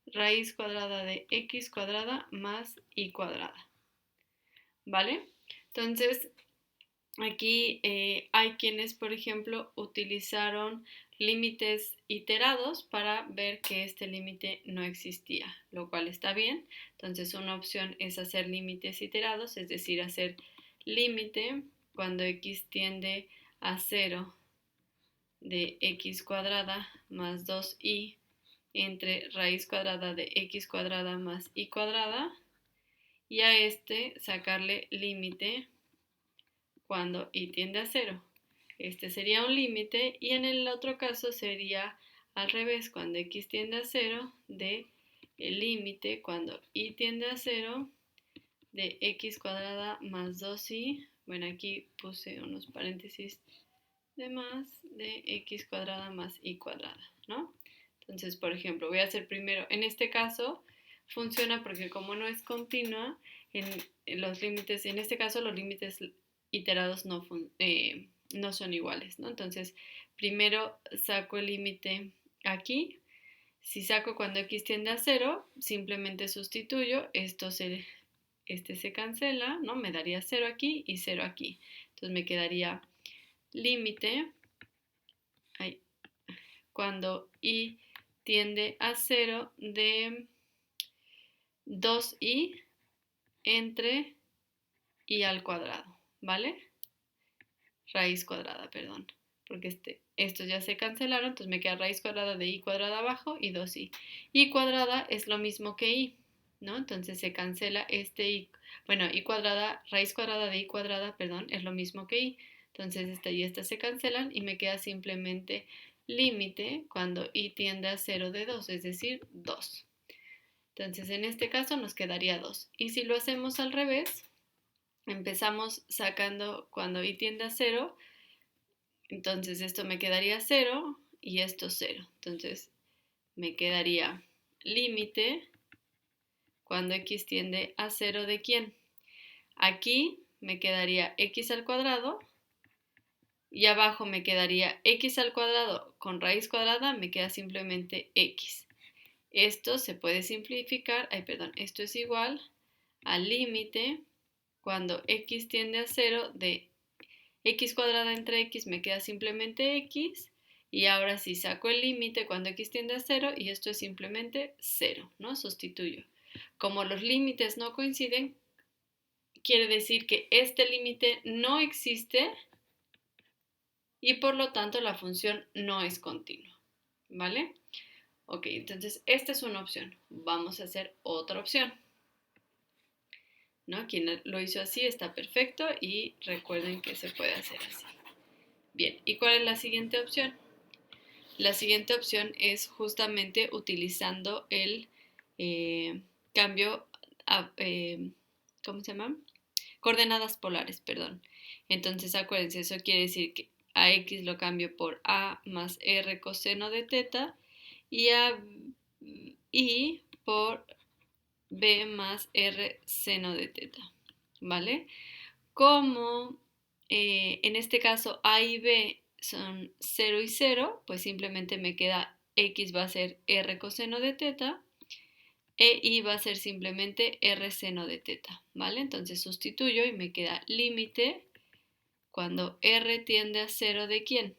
raíz cuadrada de x cuadrada más y cuadrada. ¿Vale? Entonces, aquí hay quienes, por ejemplo, utilizaron límites iterados para ver que este límite no existía, lo cual está bien. Entonces, una opción es hacer límites iterados, es decir, hacer límite cuando x tiende a 0 de x cuadrada más 2y entre raíz cuadrada de x cuadrada más y cuadrada, y a este sacarle límite cuando y tiende a 0. Este sería un límite, y en el otro caso sería al revés, cuando x tiende a 0 de el límite cuando y tiende a 0 de x cuadrada más 2y, bueno, aquí puse unos paréntesis de más, de x cuadrada más y cuadrada, ¿no? Entonces, por ejemplo, voy a hacer primero, en este caso funciona porque como no es continua, en los límites, en este caso los límites iterados no son iguales, ¿no? Entonces, primero saco el límite aquí. Si saco cuando x tiende a 0, simplemente sustituyo, este se cancela, ¿no? Me daría 0 aquí y 0 aquí. Entonces me quedaría límite cuando y tiende a 0 de 2y entre y al cuadrado, ¿vale? Raíz cuadrada, perdón, porque estos ya se cancelaron, entonces me queda raíz cuadrada de y cuadrada abajo y 2y. Y cuadrada es lo mismo que y, ¿no? Entonces se cancela este y, bueno, y cuadrada, raíz cuadrada de y cuadrada, perdón, es lo mismo que y. Entonces esta y esta se cancelan y me queda simplemente límite cuando y tiende a 0 de 2, es decir, 2. Entonces en este caso nos quedaría 2. Y si lo hacemos al revés, empezamos sacando cuando y tiende a 0, entonces esto me quedaría 0 y esto 0. Entonces me quedaría límite cuando x tiende a 0 de ¿quién? Aquí me quedaría x al cuadrado y abajo me quedaría x al cuadrado con raíz cuadrada, me queda simplemente x. Esto se puede simplificar, esto es igual al límite cuando x tiende a 0 de x cuadrada entre x me queda simplemente x, y ahora sí saco el límite cuando x tiende a 0 y esto es simplemente 0, ¿no? Sustituyo. Como los límites no coinciden, quiere decir que este límite no existe y por lo tanto la función no es continua, ¿vale? Ok, entonces esta es una opción. Vamos a hacer otra opción, ¿no? Quien lo hizo así está perfecto y recuerden que se puede hacer así. Bien, ¿y cuál es la siguiente opción? La siguiente opción es justamente utilizando el cambio, ¿cómo se llama? Coordenadas polares, perdón. Entonces acuérdense, eso quiere decir que a x lo cambio por a más r coseno de teta y a y por b más r seno de teta, ¿vale? Como en este caso a y b son 0 y 0, pues simplemente me queda x va a ser r coseno de teta e y va a ser simplemente r seno de teta, ¿vale? Entonces sustituyo y me queda límite cuando r tiende a 0 de ¿quién?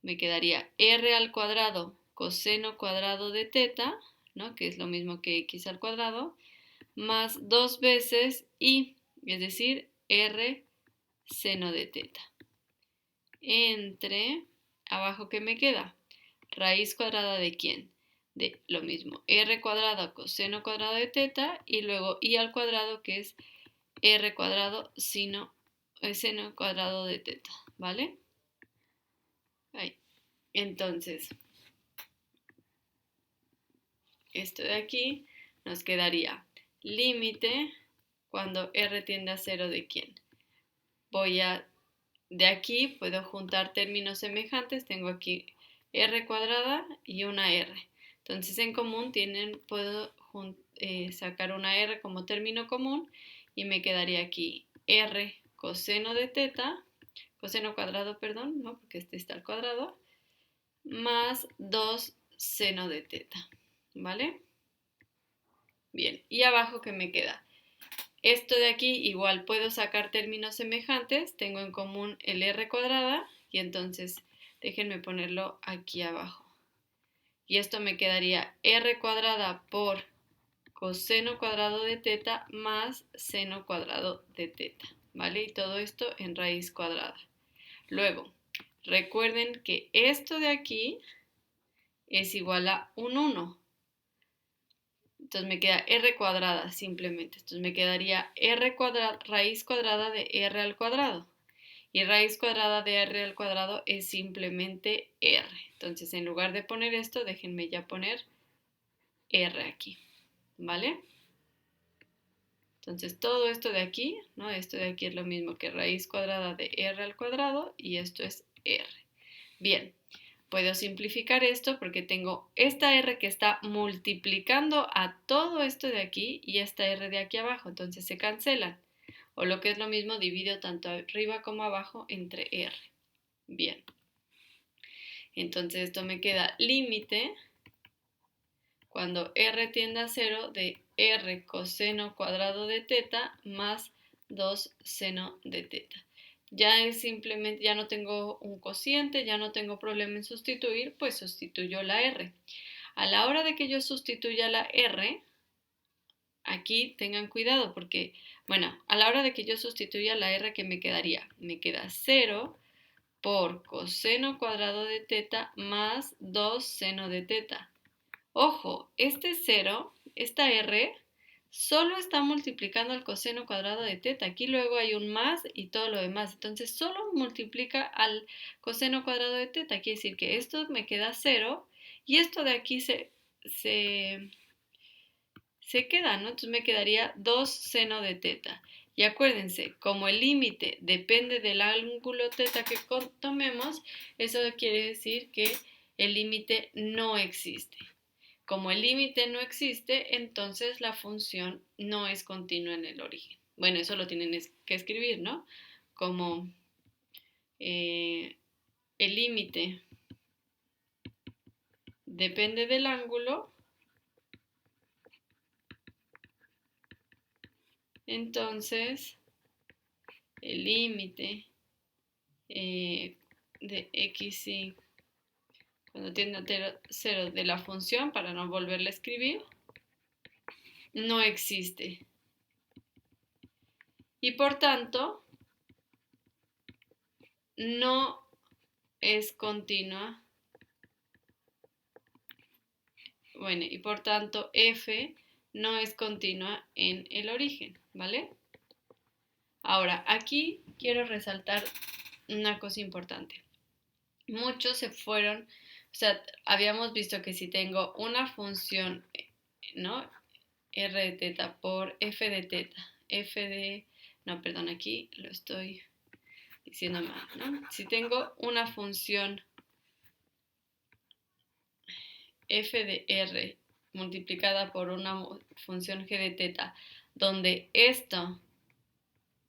Me quedaría r al cuadrado coseno cuadrado de teta, ¿no? Que es lo mismo que x al cuadrado, más 2 veces y, es decir, r seno de teta. Entre, abajo, ¿qué me queda? Raíz cuadrada de ¿quién? De lo mismo, r cuadrado coseno cuadrado de teta y luego y al cuadrado, que es r cuadrado seno cuadrado de teta, ¿vale? Ahí. Entonces, esto de aquí nos quedaría límite cuando r tiende a 0 de ¿quién? De aquí puedo juntar términos semejantes, tengo aquí r cuadrada y una r. Entonces en común puedo sacar una r como término común y me quedaría aquí r coseno de teta, coseno cuadrado, perdón, ¿no? Porque este está al cuadrado, más 2 seno de teta, ¿vale? Bien, y abajo, ¿qué me queda? Esto de aquí igual puedo sacar términos semejantes, tengo en común el r cuadrada y entonces déjenme ponerlo aquí abajo. Y esto me quedaría r cuadrada por coseno cuadrado de teta más seno cuadrado de teta, ¿vale? Y todo esto en raíz cuadrada. Luego, recuerden que esto de aquí es igual a un 1. Entonces me queda r cuadrada simplemente. Entonces me quedaría raíz cuadrada de r al cuadrado. Y raíz cuadrada de r al cuadrado es simplemente r. Entonces en lugar de poner esto, déjenme ya poner r aquí. ¿Vale? Entonces todo esto de aquí, ¿no? Esto de aquí es lo mismo que raíz cuadrada de r al cuadrado y esto es r. Bien. Puedo simplificar esto porque tengo esta r que está multiplicando a todo esto de aquí y esta r de aquí abajo, entonces se cancelan. O lo que es lo mismo, divido tanto arriba como abajo entre r. Bien. Entonces esto me queda límite cuando r tiende a 0 de r coseno cuadrado de teta más 2 seno de teta. Ya es simplemente, ya no tengo un cociente, ya no tengo problema en sustituir, pues sustituyo la r. A la hora de que yo sustituya la r, aquí tengan cuidado porque, bueno, a la hora de que yo sustituya la r, ¿qué me quedaría? Me queda 0 por coseno cuadrado de teta más 2 seno de teta. Ojo, este 0, esta r, solo está multiplicando al coseno cuadrado de teta. Aquí luego hay un más y todo lo demás. Entonces solo multiplica al coseno cuadrado de teta. Quiere decir que esto me queda 0 y esto de aquí se queda, ¿no? Entonces me quedaría 2 seno de teta. Y acuérdense, como el límite depende del ángulo teta que tomemos, eso quiere decir que el límite no existe. Como el límite no existe, entonces la función no es continua en el origen. Bueno, eso lo tienen que escribir, ¿no? Como el límite depende del ángulo, entonces el límite de x y cuando tiende a 0 de la función, para no volverla a escribir, no existe. Y por tanto, no es continua. Bueno, y por tanto f no es continua en el origen, ¿vale? Ahora, aquí quiero resaltar una cosa importante. Muchos se fueron, o sea, habíamos visto que si tengo una función, ¿no? R de teta por f de teta, no, perdón, aquí lo estoy diciendo mal, ¿no? Si tengo una función f de r multiplicada por una función g de teta, donde esto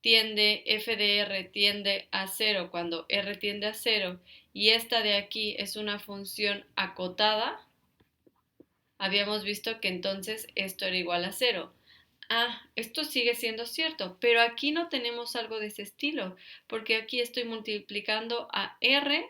f de r tiende a 0 cuando r tiende a 0 y esta de aquí es una función acotada, habíamos visto que entonces esto era igual a 0. Esto sigue siendo cierto, pero aquí no tenemos algo de ese estilo, porque aquí estoy multiplicando a r,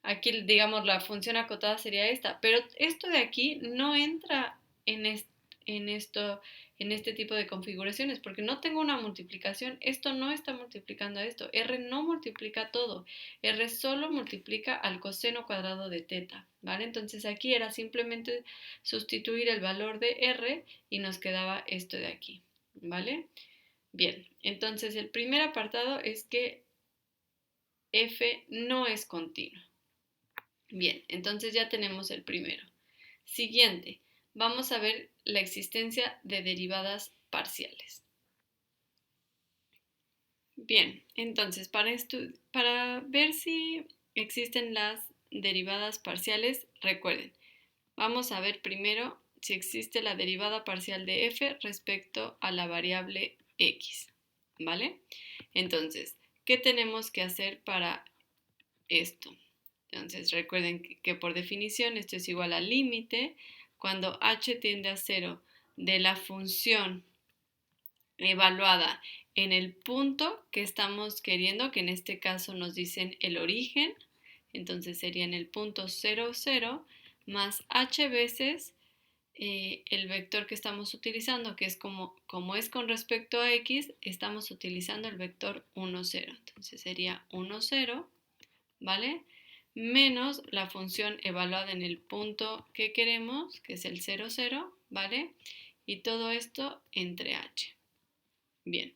aquí digamos la función acotada sería esta, pero esto de aquí no entra en esto, en este tipo de configuraciones, porque no tengo una multiplicación, esto no está multiplicando a esto, r no multiplica todo, r solo multiplica al coseno cuadrado de teta, ¿vale? Entonces aquí era simplemente sustituir el valor de r y nos quedaba esto de aquí, ¿vale? Bien, entonces el primer apartado es que f no es continuo. Bien, entonces ya tenemos el primero. Siguiente, vamos a ver la existencia de derivadas parciales. Bien, entonces para ver si existen las derivadas parciales, recuerden, vamos a ver primero si existe la derivada parcial de f respecto a la variable x, ¿vale? Entonces, ¿qué tenemos que hacer para esto? Entonces recuerden que por definición esto es igual al límite cuando h tiende a 0 de la función evaluada en el punto que estamos queriendo, que en este caso nos dicen el origen, entonces sería en el punto 0, 0, más h veces el vector que estamos utilizando, que es como es con respecto a x, estamos utilizando el vector 1, 0. Entonces sería 1, 0, ¿vale? Menos la función evaluada en el punto que queremos, que es el 0, 0, ¿vale? Y todo esto entre h. Bien,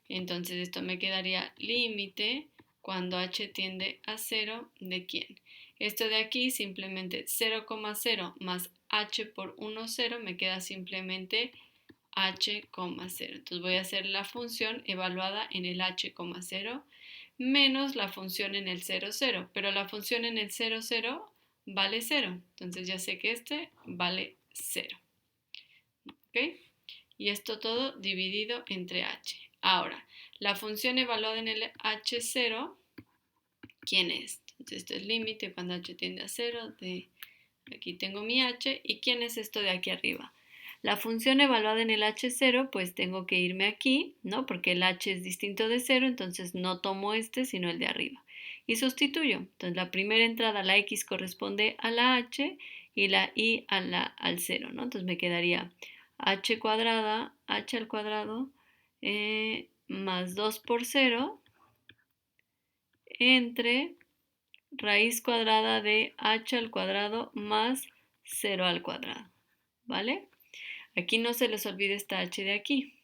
entonces esto me quedaría límite cuando h tiende a 0 de quién. Esto de aquí simplemente 0,0 más h por 1, 0 me queda simplemente h, 0. Entonces voy a hacer la función evaluada en el h, 0 menos la función en el 0, 0. Pero la función en el 0, 0 vale 0. Entonces ya sé que este vale 0. ¿Ok? Y esto todo dividido entre h. Ahora, la función evaluada en el h0, ¿quién es? Entonces esto es límite cuando h tiende a 0 de... Aquí tengo mi h. ¿Y quién es esto de aquí arriba? La función evaluada en el h0, pues tengo que irme aquí, ¿no? Porque el h es distinto de 0, entonces no tomo este, sino el de arriba. Y sustituyo. Entonces la primera entrada, la x, corresponde a la h y la y al 0, ¿no? Entonces me quedaría h cuadrada, h al cuadrado, más 2 por 0 entre raíz cuadrada de h al cuadrado más 0 al cuadrado, ¿vale? Aquí no se les olvide esta h de aquí.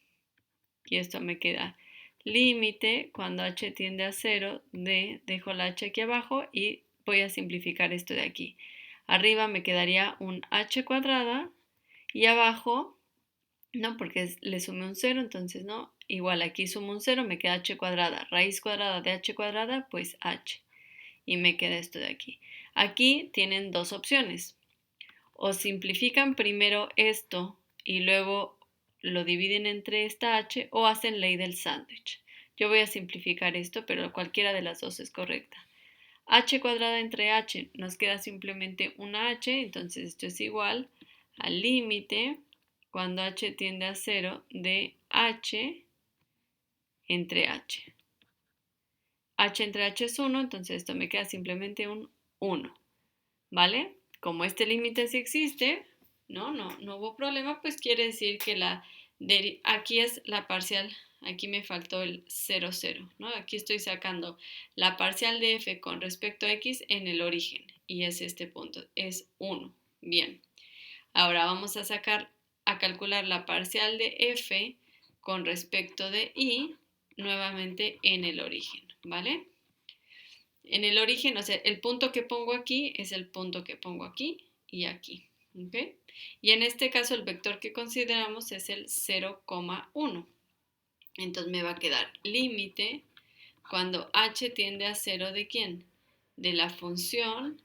Y esto me queda límite cuando h tiende a 0 dejo la h aquí abajo y voy a simplificar esto de aquí. Arriba me quedaría un h cuadrada y abajo, no, porque le sumé un 0, entonces no, igual aquí sumo un 0, me queda h cuadrada. Raíz cuadrada de h cuadrada, pues h. Y me queda esto de aquí. Aquí tienen dos opciones. O simplifican primero esto y luego lo dividen entre esta h o hacen ley del sándwich. Yo voy a simplificar esto, pero cualquiera de las dos es correcta. H cuadrada entre h nos queda simplemente una h, entonces esto es igual al límite cuando h tiende a 0 de h entre h. h entre h es 1, entonces esto me queda simplemente un 1, ¿vale? Como este límite sí existe, no hubo problema, pues quiere decir que aquí es la parcial, aquí me faltó el 0, 0, ¿no? Aquí estoy sacando la parcial de f con respecto a x en el origen, y es este punto, es 1. Bien, ahora vamos a calcular la parcial de f con respecto de y nuevamente en el origen, ¿vale? En el origen, o sea, el punto que pongo aquí es el punto que pongo aquí y aquí, ¿ok? Y en este caso el vector que consideramos es el 0,1. Entonces me va a quedar límite cuando h tiende a 0 ¿de quién? De la función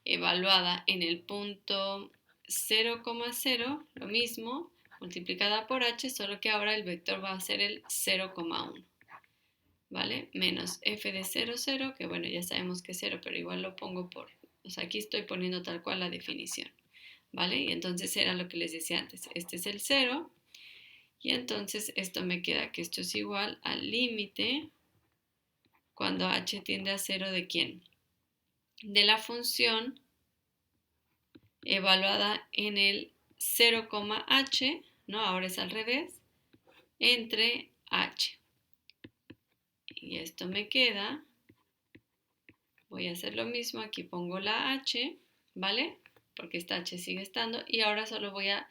evaluada en el punto 0,0, lo mismo, multiplicada por h, solo que ahora el vector va a ser el 0,1. ¿Vale? Menos f de 0, 0, que bueno, ya sabemos que es 0, pero igual lo pongo o sea, aquí estoy poniendo tal cual la definición, ¿vale? Y entonces era lo que les decía antes, este es el 0, y entonces esto me queda que esto es igual al límite cuando h tiende a 0 ¿de quién? De la función evaluada en el 0,h, ¿no? Ahora es al revés, entre h. Y esto me queda, voy a hacer lo mismo, aquí pongo la h, ¿vale? Porque esta h sigue estando, y ahora solo voy a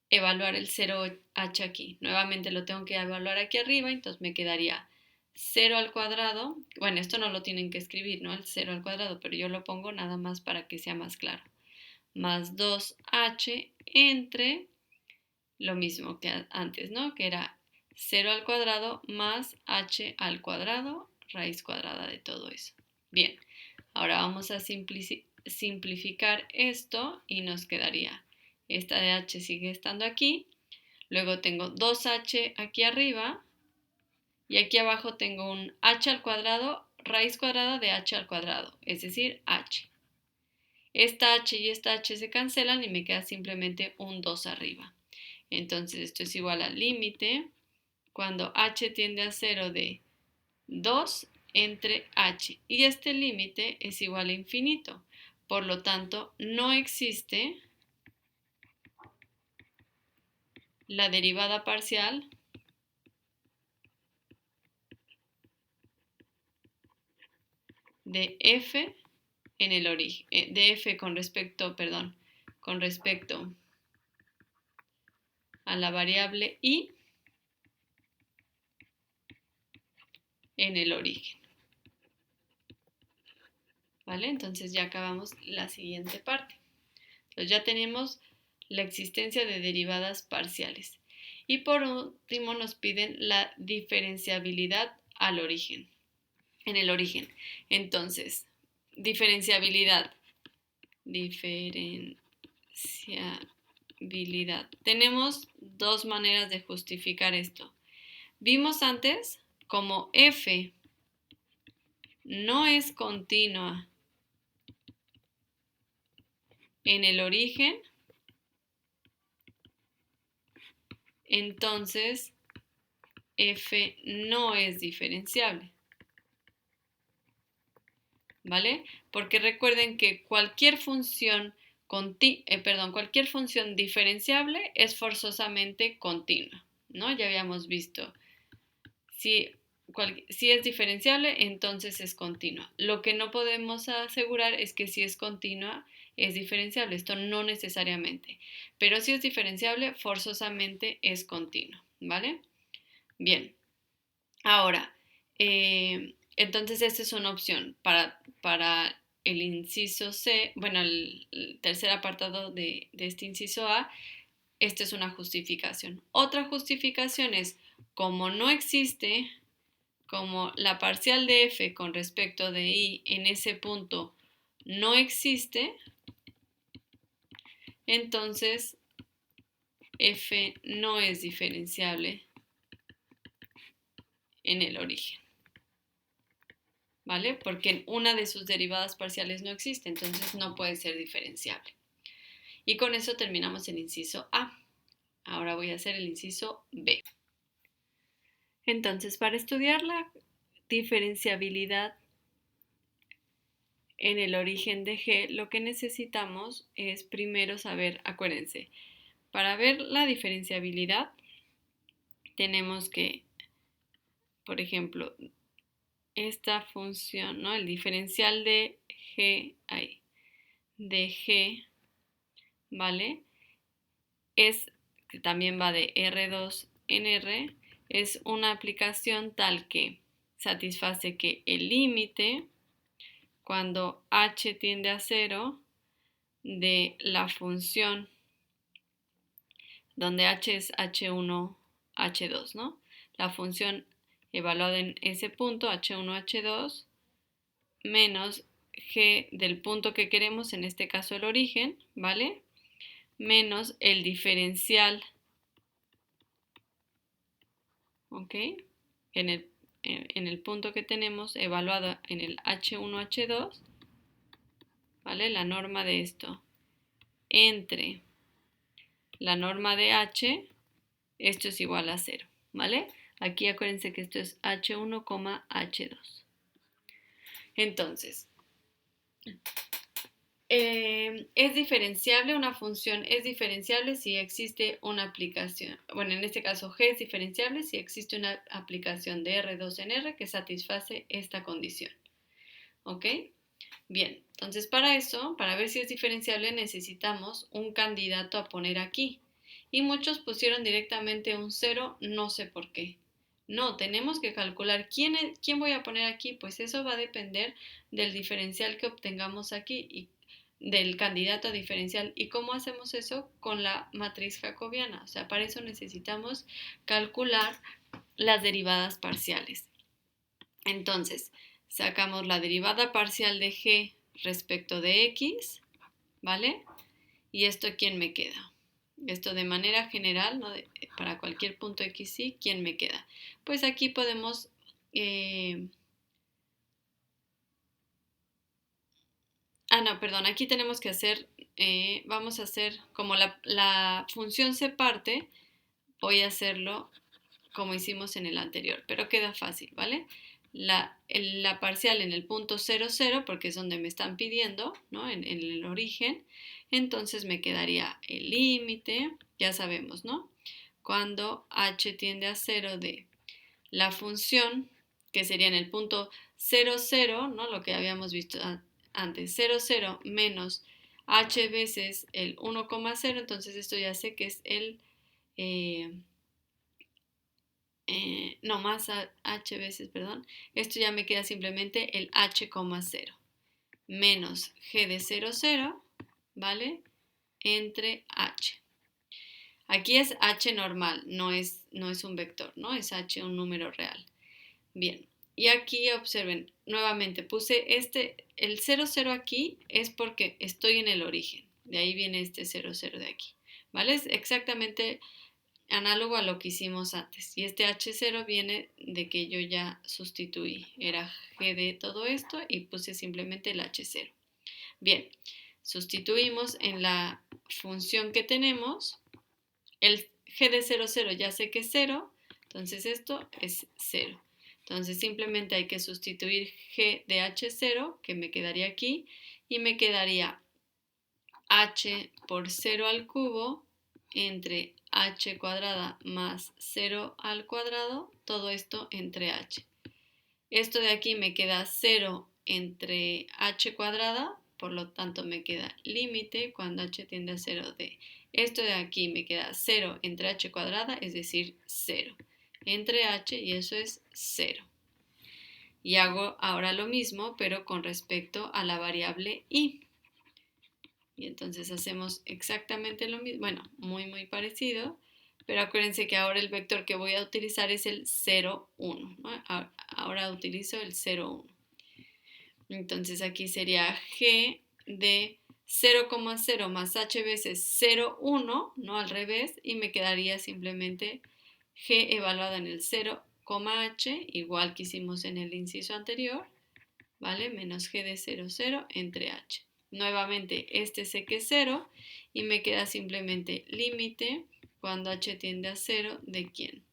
evaluar el 0h aquí. Nuevamente lo tengo que evaluar aquí arriba, entonces me quedaría 0 al cuadrado, bueno, esto no lo tienen que escribir, ¿no? El 0 al cuadrado, pero yo lo pongo nada más para que sea más claro. Más 2h entre lo mismo que antes, ¿no? Que era 0 al cuadrado más h al cuadrado, raíz cuadrada de todo eso. Bien, ahora vamos a simplificar esto y nos quedaría, esta de h sigue estando aquí, luego tengo 2h aquí arriba y aquí abajo tengo un h al cuadrado, raíz cuadrada de h al cuadrado, es decir, h. Esta h y esta h se cancelan y me queda simplemente un 2 arriba. Entonces esto es igual al límite cuando h tiende a 0 de 2 entre h. Y este límite es igual a infinito. Por lo tanto, no existe la derivada parcial de f en el origen, de f con respecto, perdón, con respecto a la variable y en el origen. ¿Vale? Entonces ya acabamos la siguiente parte. Entonces ya tenemos la existencia de derivadas parciales. Y por último nos piden la diferenciabilidad al origen, en el origen. Entonces, diferenciabilidad. Tenemos dos maneras de justificar esto. Vimos antes como f no es continua en el origen, entonces f no es diferenciable. ¿Vale? Porque recuerden que cualquier función diferenciable es forzosamente continua, ¿no? Ya habíamos visto. Si es diferenciable, entonces es continua. Lo que no podemos asegurar es que si es continua, es diferenciable. Esto no necesariamente. Pero si es diferenciable, forzosamente es continua, ¿vale? Bien. Ahora, entonces esta es una opción para el inciso C, bueno, el tercer apartado de este inciso A, esta es una justificación. Otra justificación es, como no existe, como la parcial de f con respecto de y en ese punto no existe, entonces f no es diferenciable en el origen. ¿Vale? Porque una de sus derivadas parciales no existe, entonces no puede ser diferenciable. Y con eso terminamos el inciso A. Ahora voy a hacer el inciso B. Entonces, para estudiar la diferenciabilidad en el origen de G, lo que necesitamos es primero saber, acuérdense, para ver la diferenciabilidad tenemos que, por ejemplo, esta función, ¿no? El diferencial de G, de G, ¿vale? Es, que también va de R2 en R, es una aplicación tal que satisface que el límite, cuando h tiende a 0, de la función, donde h es h1, h2, ¿no? La función evaluada en ese punto, h1, h2, menos g del punto que queremos, en este caso el origen, ¿vale? Menos el diferencial, ¿ok? En el punto que tenemos evaluado en el h1, h2, ¿vale? La norma de esto entre la norma de h, esto es igual a 0, ¿vale? Aquí acuérdense que esto es h1, h2. Entonces, es diferenciable, una función es diferenciable si existe una aplicación. Bueno, en este caso G es diferenciable si existe una aplicación de R2 en R que satisface esta condición. ¿Ok? Bien, entonces para eso, para ver si es diferenciable, necesitamos un candidato a poner aquí. Y muchos pusieron directamente un 0, no sé por qué. No, tenemos que calcular quién voy a poner aquí, pues eso va a depender del diferencial que obtengamos aquí y del candidato diferencial. ¿Y cómo hacemos eso? Con la matriz jacobiana. O sea, para eso necesitamos calcular las derivadas parciales. Entonces, sacamos la derivada parcial de g respecto de x, ¿vale? ¿Y esto quién me queda? Esto de manera general, ¿no? Para cualquier punto x, y, ¿quién me queda? Pues aquí podemos... no, perdón, aquí tenemos que hacer, vamos a hacer, como la función se parte, voy a hacerlo como hicimos en el anterior, pero queda fácil, ¿vale? La parcial en el punto 0, 0, porque es donde me están pidiendo, ¿no? En el origen, entonces me quedaría el límite, ya sabemos, ¿no? Cuando h tiende a 0 de la función, que sería en el punto 0, 0, ¿no? Lo que habíamos visto antes, 0, 0 menos h veces el 1,0, entonces esto ya sé que es el... no, más h veces, perdón, esto ya me queda simplemente el h, 0 menos g de 0, 0, ¿vale? Entre h. Aquí es h normal, no es un vector, ¿no? Es h un número real. Bien, y aquí observen, nuevamente puse el 0, 0 aquí es porque estoy en el origen, de ahí viene este 0, 0 de aquí, ¿vale? Es exactamente análogo a lo que hicimos antes. Y este H0 viene de que yo ya sustituí. Era G de todo esto y puse simplemente el H0. Bien, sustituimos en la función que tenemos. El G de 0, 0 ya sé que es 0, entonces esto es 0. Entonces simplemente hay que sustituir G de H0, que me quedaría aquí, y me quedaría H por 0 al cubo entre h cuadrada más 0 al cuadrado, todo esto entre h. Esto de aquí me queda 0 entre h cuadrada, por lo tanto me queda límite cuando h tiende a 0 de esto de aquí me queda 0 entre h cuadrada, es decir, 0 entre h y eso es 0. Y hago ahora lo mismo, pero con respecto a la variable y. Y entonces hacemos exactamente lo mismo, bueno, muy parecido, pero acuérdense que ahora el vector que voy a utilizar es el 0, 1, ¿no? Ahora utilizo el 0, 1. Entonces aquí sería g de 0,0 más h veces 0, 1, ¿no? Al revés, y me quedaría simplemente g evaluado en el 0, h, igual que hicimos en el inciso anterior, ¿vale? Menos g de 0, 0 entre h. Nuevamente, este sé que es 0 y me queda simplemente límite cuando h tiende a 0 de ¿quién?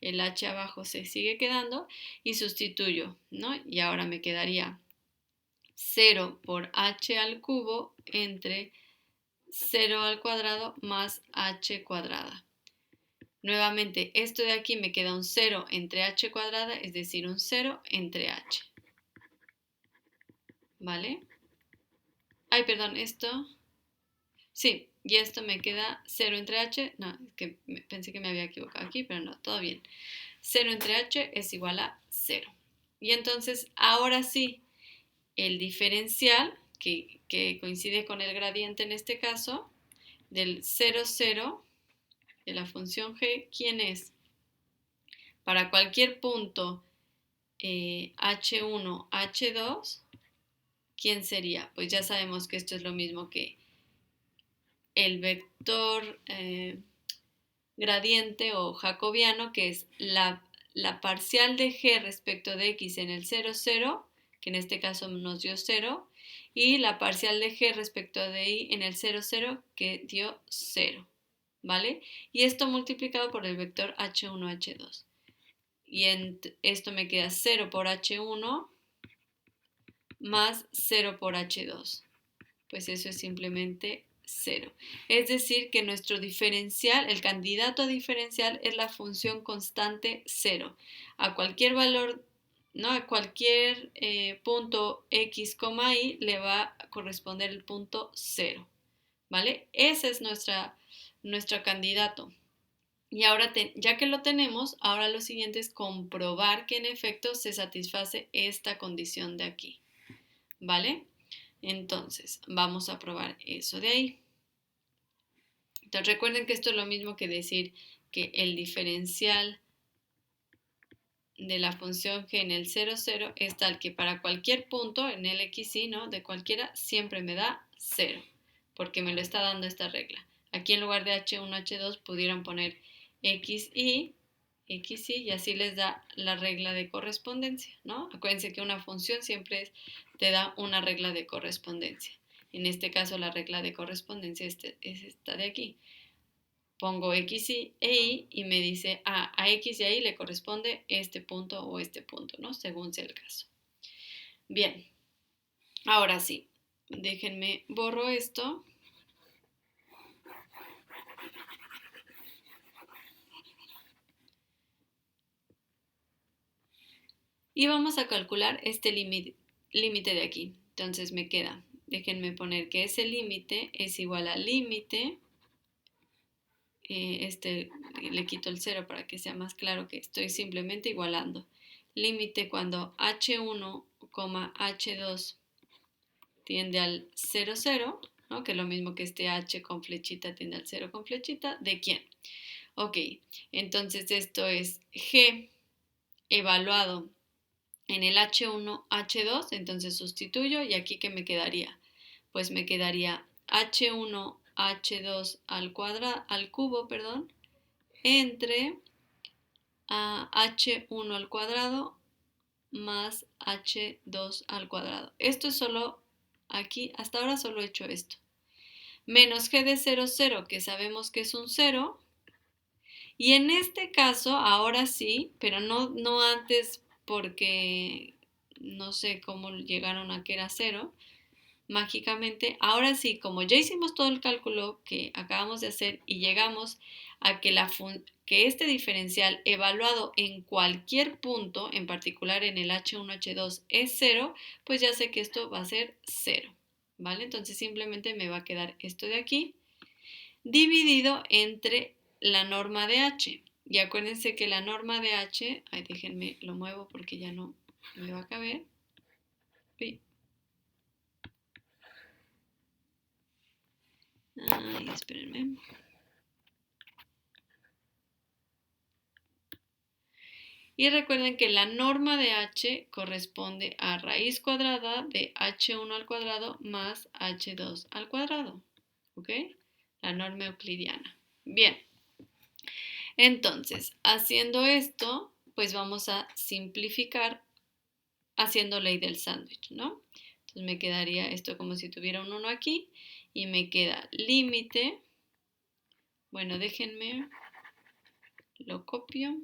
el h abajo se sigue quedando y sustituyo, ¿no? Y ahora me quedaría 0 por h al cubo entre 0 al cuadrado más h cuadrada. Nuevamente, esto de aquí me queda un 0 entre h cuadrada, es decir, un 0 entre h. ¿Vale? Ay, perdón, esto... Sí, y esto me queda 0 entre h. No, es que pensé que me había equivocado aquí, pero no, todo bien. 0 entre h es igual a 0. Y entonces, ahora sí, el diferencial, que coincide con el gradiente en este caso, del 0, 0, de la función g, ¿quién es? Para cualquier punto h1, h2, ¿quién sería? Pues ya sabemos que esto es lo mismo que el vector gradiente o jacobiano, que es la parcial de g respecto de x en el 0, 0, que en este caso nos dio 0, y la parcial de g respecto de y en el 0, 0, que dio 0, ¿vale? Y esto multiplicado por el vector h1, h2. Y esto me queda 0 por h1 más 0 por h2. Pues eso es simplemente 0. Es decir, que nuestro diferencial, el candidato a diferencial es la función constante 0. A cualquier valor, ¿no? A cualquier punto x, y le va a corresponder el punto 0. ¿Vale? Ese es nuestro candidato. Y ahora, ya que lo tenemos, ahora lo siguiente es comprobar que en efecto se satisface esta condición de aquí. ¿Vale? Entonces, vamos a probar eso de ahí. Entonces, recuerden que esto es lo mismo que decir que el diferencial de la función g en el 0, 0 es tal que para cualquier punto en el x, y, ¿no? De cualquiera, siempre me da 0, porque me lo está dando esta regla. Aquí en lugar de h1, h2 pudieran poner xy, y así les da la regla de correspondencia, ¿no? Acuérdense que una función siempre te da una regla de correspondencia. En este caso la regla de correspondencia es esta de aquí. Pongo x e y me dice a x y a y le corresponde este punto o este punto, ¿no? Según sea el caso. Bien, ahora sí, déjenme borro esto. Y vamos a calcular este límite de aquí. Entonces me queda, déjenme poner que ese límite es igual al límite, le quito el 0 para que sea más claro que estoy simplemente igualando. Límite cuando h1, h2 tiende al 0, 0, ¿no? Que es lo mismo que este h con flechita tiende al 0 con flechita. ¿De quién? Ok, entonces esto es g evaluado en el h1, h2, entonces sustituyo y aquí ¿qué me quedaría? Pues me quedaría h1, h2 al cubo, entre h1 al cuadrado más h2 al cuadrado. Esto es solo aquí, hasta ahora solo he hecho esto. Menos g de 0, 0, que sabemos que es un 0. Y en este caso, ahora sí, pero no antes porque no sé cómo llegaron a que era 0, mágicamente. Ahora sí, como ya hicimos todo el cálculo que acabamos de hacer y llegamos a que este diferencial evaluado en cualquier punto, en particular en el h1, h2, es 0, pues ya sé que esto va a ser 0, ¿vale? Entonces simplemente me va a quedar esto de aquí dividido entre la norma de h. Y acuérdense que la norma de h, déjenme lo muevo porque ya no me va a caber. Uy. Ay, espérenme. Y recuerden que la norma de h corresponde a raíz cuadrada de h1 al cuadrado más h2 al cuadrado. ¿Ok? La norma euclidiana. Bien. Entonces, haciendo esto, pues vamos a simplificar haciendo ley del sándwich, ¿no? Entonces me quedaría esto como si tuviera un 1 aquí y me queda límite. Bueno, déjenme, lo copio.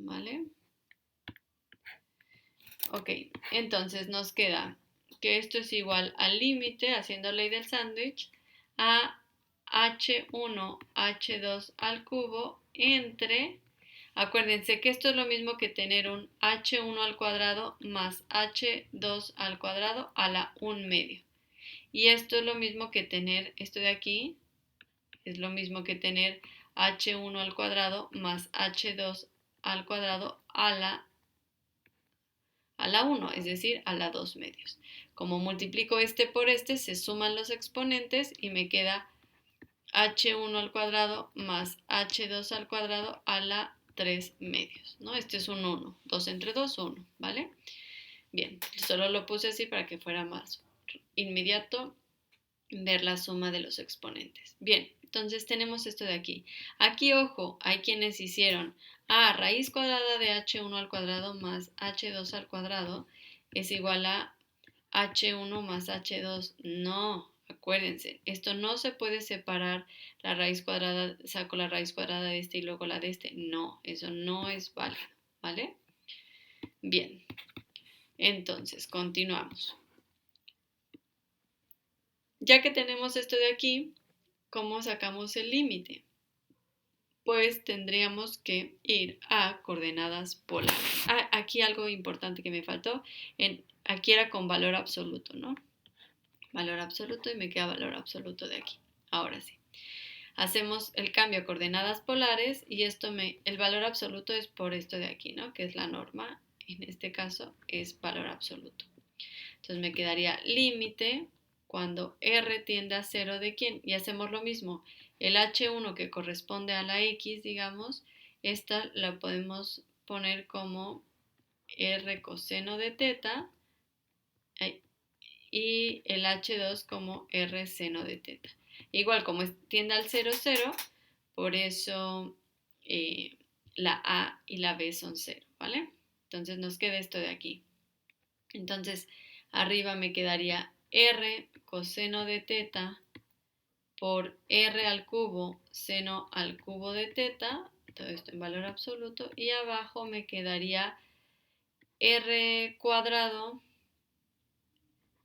¿vale? Ok, entonces nos queda que esto es igual al límite, haciendo ley del sándwich, a h1, h2 al cubo entre, acuérdense que esto es lo mismo que tener un h1 al cuadrado más h2 al cuadrado a la 1 medio. Y esto es lo mismo que tener, esto de aquí, es lo mismo que tener h1 al cuadrado más h2 al cuadrado a la 1, es decir, a la 2 medios. Como multiplico este por este, se suman los exponentes y me queda h1 al cuadrado más h2 al cuadrado a la 3 medios, ¿no? Este es un 1, 2 entre 2, 1, ¿vale? Bien, solo lo puse así para que fuera más inmediato ver la suma de los exponentes. Bien, entonces tenemos esto de aquí. Aquí, ojo, hay quienes hicieron raíz cuadrada de h1 al cuadrado más h2 al cuadrado es igual a h1 más h2. No, acuérdense, esto no se puede separar la raíz cuadrada, saco la raíz cuadrada de este y luego la de este. No, eso no es válido, ¿vale? Bien, entonces continuamos. Ya que tenemos esto de aquí, ¿cómo sacamos el límite? Pues tendríamos que ir a coordenadas polares. Aquí algo importante que me faltó, aquí era con valor absoluto, ¿no? Valor absoluto y me queda valor absoluto de aquí. Ahora sí. Hacemos el cambio a coordenadas polares y el valor absoluto es por esto de aquí, ¿no? Que es la norma, en este caso es valor absoluto. Entonces me quedaría límite cuando r tiende a 0 de quién. Y hacemos lo mismo. El h1 que corresponde a la x, digamos, esta la podemos poner como r coseno de teta y el h2 como r seno de teta. Igual como tiende al 0, 0, por eso la a y la b son 0, ¿vale? Entonces nos queda esto de aquí. Entonces, arriba me quedaría r coseno de teta por r al cubo seno al cubo de teta, todo esto en valor absoluto, y abajo me quedaría r cuadrado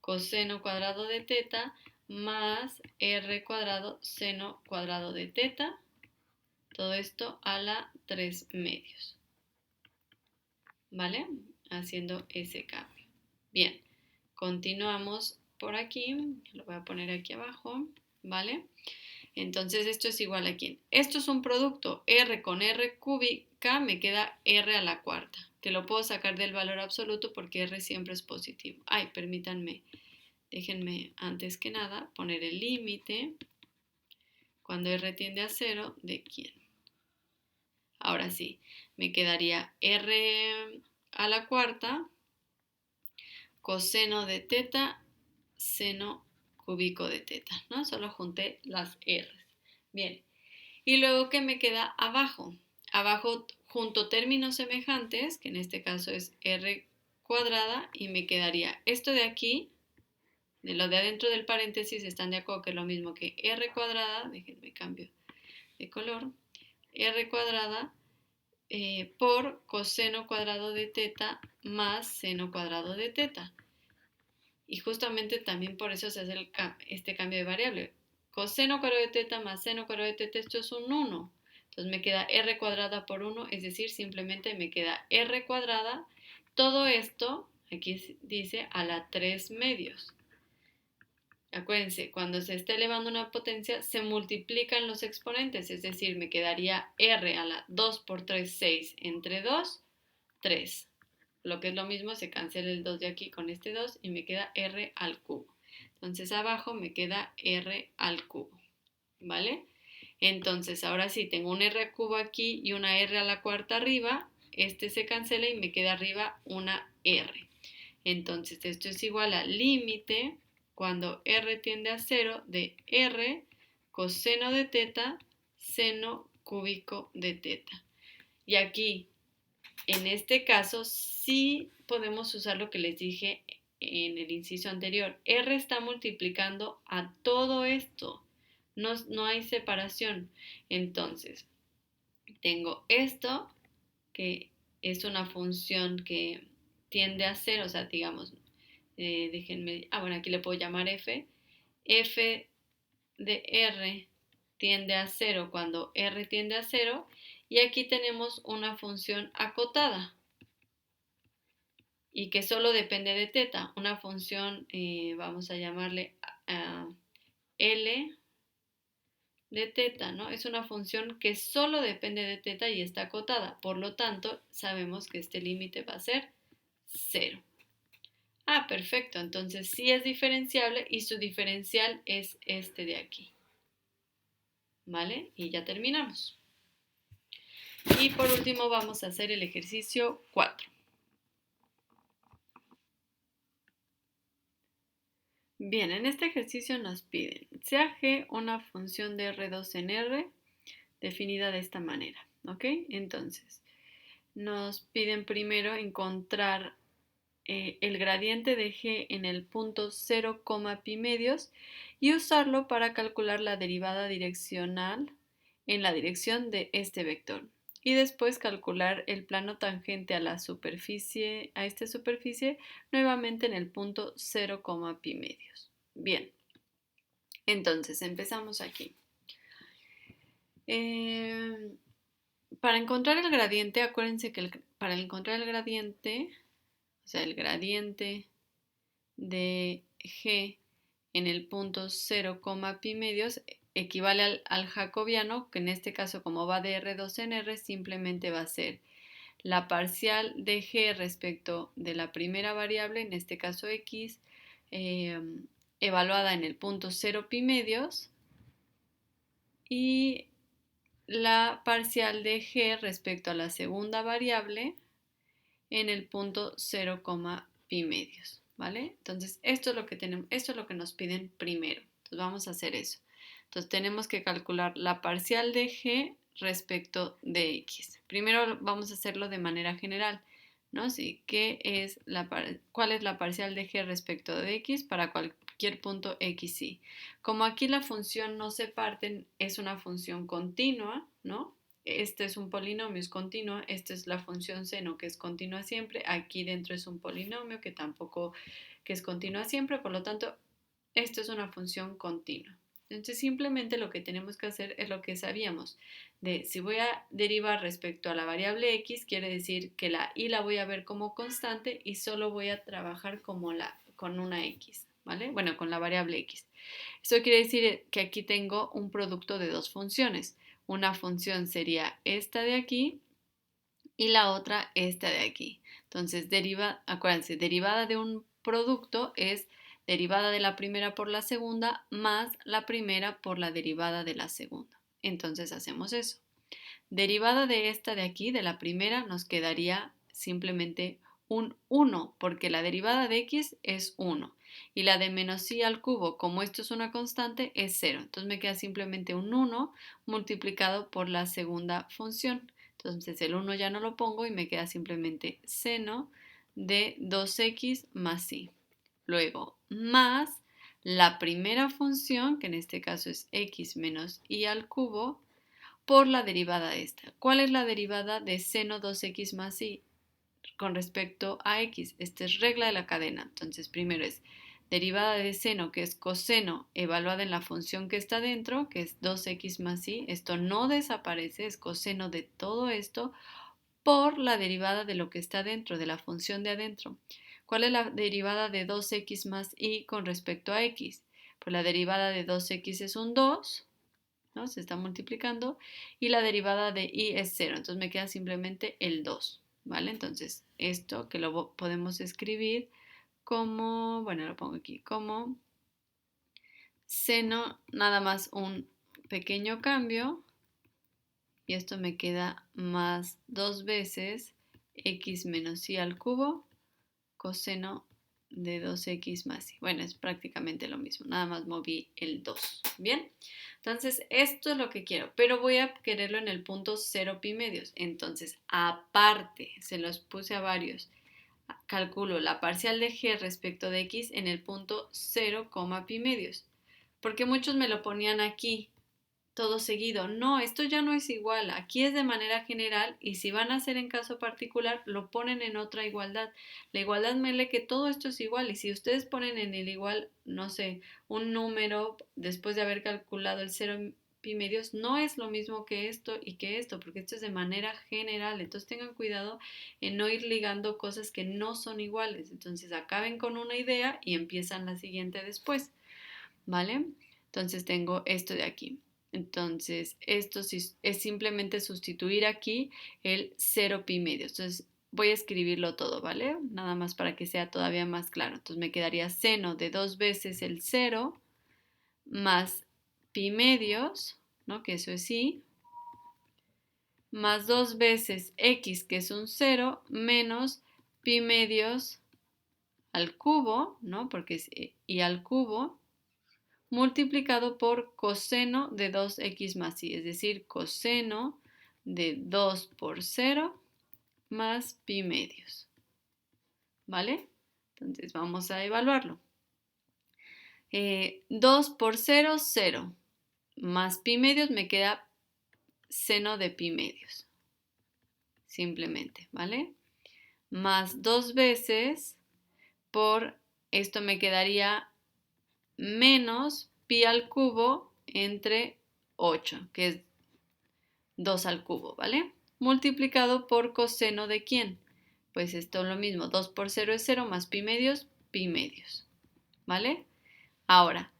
coseno cuadrado de teta más r cuadrado seno cuadrado de teta, todo esto a la 3 medios, ¿vale? Haciendo ese cambio. Bien, continuamos por aquí, lo voy a poner aquí abajo, ¿vale? Entonces esto es igual a quién. Esto es un producto, r con r cúbica me queda r a la cuarta, que lo puedo sacar del valor absoluto porque r siempre es positivo. Ay, permítanme, déjenme antes que nada poner el límite cuando r tiende a 0 de quién. Ahora sí, me quedaría r a la cuarta coseno de teta seno cúbico de teta, ¿no? Solo junté las r's. Bien, y luego, ¿qué me queda abajo? Abajo junto términos semejantes, que en este caso es r cuadrada, y me quedaría esto de aquí, de lo de adentro del paréntesis, están de acuerdo que es lo mismo que r cuadrada, déjenme cambio de color, r cuadrada por coseno cuadrado de teta más seno cuadrado de teta. Y justamente también por eso se hace este cambio de variable. Coseno cuadrado de teta más seno cuadrado de teta, esto es un 1. Entonces me queda r cuadrada por 1, es decir, simplemente me queda r cuadrada. Todo esto, aquí dice, a la 3 medios. Acuérdense, cuando se está elevando una potencia, se multiplican los exponentes, es decir, me quedaría r a la 2 por 3, 6, entre 2, 3. Lo que es lo mismo, se cancela el 2 de aquí con este 2 y me queda r al cubo. Entonces abajo me queda r al cubo, ¿vale? Entonces ahora sí, tengo un r al cubo aquí y una r a la cuarta arriba. Este se cancela y me queda arriba una r. Entonces esto es igual al límite cuando r tiende a 0 de r coseno de teta seno cúbico de teta. Y aquí, en este caso, sí podemos usar lo que les dije en el inciso anterior. R está multiplicando a todo esto. No hay separación. Entonces, tengo esto que es una función que tiende a cero, o sea, digamos, déjenme, bueno, aquí le puedo llamar f. F de r tiende a cero cuando r tiende a cero, y aquí tenemos una función acotada y que solo depende de teta, una función, vamos a llamarle L de teta, ¿no? Es una función que solo depende de teta y está acotada, por lo tanto, sabemos que este límite va a ser cero. Perfecto, entonces sí es diferenciable y su diferencial es este de aquí, ¿vale? Y ya terminamos. Y por último vamos a hacer el ejercicio 4. Bien, en este ejercicio nos piden, sea G una función de R2 en R definida de esta manera, ¿ok? Entonces, nos piden primero encontrar el gradiente de G en el punto 0, pi medios y usarlo para calcular la derivada direccional en la dirección de este vector. Y después calcular el plano tangente a la superficie, a esta superficie, nuevamente en el punto 0, pi medios. Bien, entonces empezamos aquí. Para encontrar el gradiente, acuérdense que para encontrar el gradiente, o sea, el gradiente de G en el punto 0, pi medios equivale al jacobiano, que en este caso como va de R2 en R, simplemente va a ser la parcial de G respecto de la primera variable, en este caso X, evaluada en el punto 0 pi medios, y la parcial de G respecto a la segunda variable en el punto 0, pi medios, ¿vale? Entonces, esto es lo que tenemos, esto es lo que nos piden primero. Entonces, vamos a hacer eso. Entonces, tenemos que calcular la parcial de G respecto de X. Primero vamos a hacerlo de manera general, ¿no? Sí, ¿cuál es la parcial de G respecto de X para cualquier punto X, y? Como aquí la función no se parten, es una función continua, ¿no? Este es un polinomio, es continua, esta es la función seno que es continua siempre, aquí dentro es un polinomio que tampoco, que es continua siempre, por lo tanto, esto es una función continua. Entonces simplemente lo que tenemos que hacer es lo que sabíamos, de si voy a derivar respecto a la variable x, quiere decir que la y la voy a ver como constante y solo voy a trabajar con una x, ¿vale? Bueno, con la variable x. Eso quiere decir que aquí tengo un producto de dos funciones. Una función sería esta de aquí y la otra esta de aquí. Entonces, acuérdense, derivada de un producto es derivada de la primera por la segunda más la primera por la derivada de la segunda. Entonces hacemos eso. Derivada de esta de aquí, de la primera, nos quedaría simplemente un 1, porque la derivada de x es 1. Y la de menos y al cubo, como esto es una constante, es 0. Entonces me queda simplemente un 1 multiplicado por la segunda función. Entonces el 1 ya no lo pongo y me queda simplemente seno de 2x más y. Luego, más la primera función, que en este caso es x menos y al cubo, por la derivada de esta. ¿Cuál es la derivada de seno 2x más y con respecto a x? Esta es regla de la cadena. Entonces, primero es derivada de seno, que es coseno, evaluada en la función que está dentro, que es 2x más y. Esto no desaparece, es coseno de todo esto, por la derivada de lo que está dentro, de la función de adentro. ¿Cuál es la derivada de 2x más y con respecto a x? Pues la derivada de 2x es un 2, ¿no? Se está multiplicando, y la derivada de y es 0, entonces me queda simplemente el 2, ¿vale? Entonces esto que lo podemos escribir como, bueno, lo pongo aquí, como seno, nada más un pequeño cambio, y esto me queda más 2 veces x menos y al cubo coseno de 2x más y. Bueno, es prácticamente lo mismo, nada más moví el 2. Bien, entonces esto es lo que quiero, pero voy a quererlo en el punto 0 pi medios. Entonces, aparte, se los puse a varios, calculo la parcial de g respecto de x en el punto 0, pi medios. Porque muchos me lo ponían aquí, todo seguido. No, esto ya no es igual. Aquí es de manera general y si van a hacer en caso particular, lo ponen en otra igualdad. La igualdad me lee que todo esto es igual y si ustedes ponen en el igual, no sé, un número después de haber calculado el 0 pi medios, no es lo mismo que esto y que esto, porque esto es de manera general. Entonces tengan cuidado en no ir ligando cosas que no son iguales. Entonces acaben con una idea y empiezan la siguiente después, ¿vale? Entonces tengo esto de aquí. Entonces, esto es simplemente sustituir aquí el 0 pi medios. Entonces, voy a escribirlo todo, ¿vale? Nada más para que sea todavía más claro. Entonces, me quedaría seno de 2 veces el 0 más pi medios, ¿no? Que eso es y, más 2 veces x, que es un 0, menos pi medios al cubo, ¿no? Porque es y al cubo, multiplicado por coseno de 2x más y, es decir, coseno de 2 por 0 más pi medios, ¿vale? Entonces vamos a evaluarlo. 2 por 0, 0, más pi medios me queda seno de pi medios, simplemente, ¿vale? Más 2 veces por, esto me quedaría menos pi al cubo entre 8, que es 2 al cubo, ¿vale? Multiplicado por coseno de ¿quién? Pues esto es lo mismo, 2 por 0 es 0 más pi medios, ¿vale? Ahora,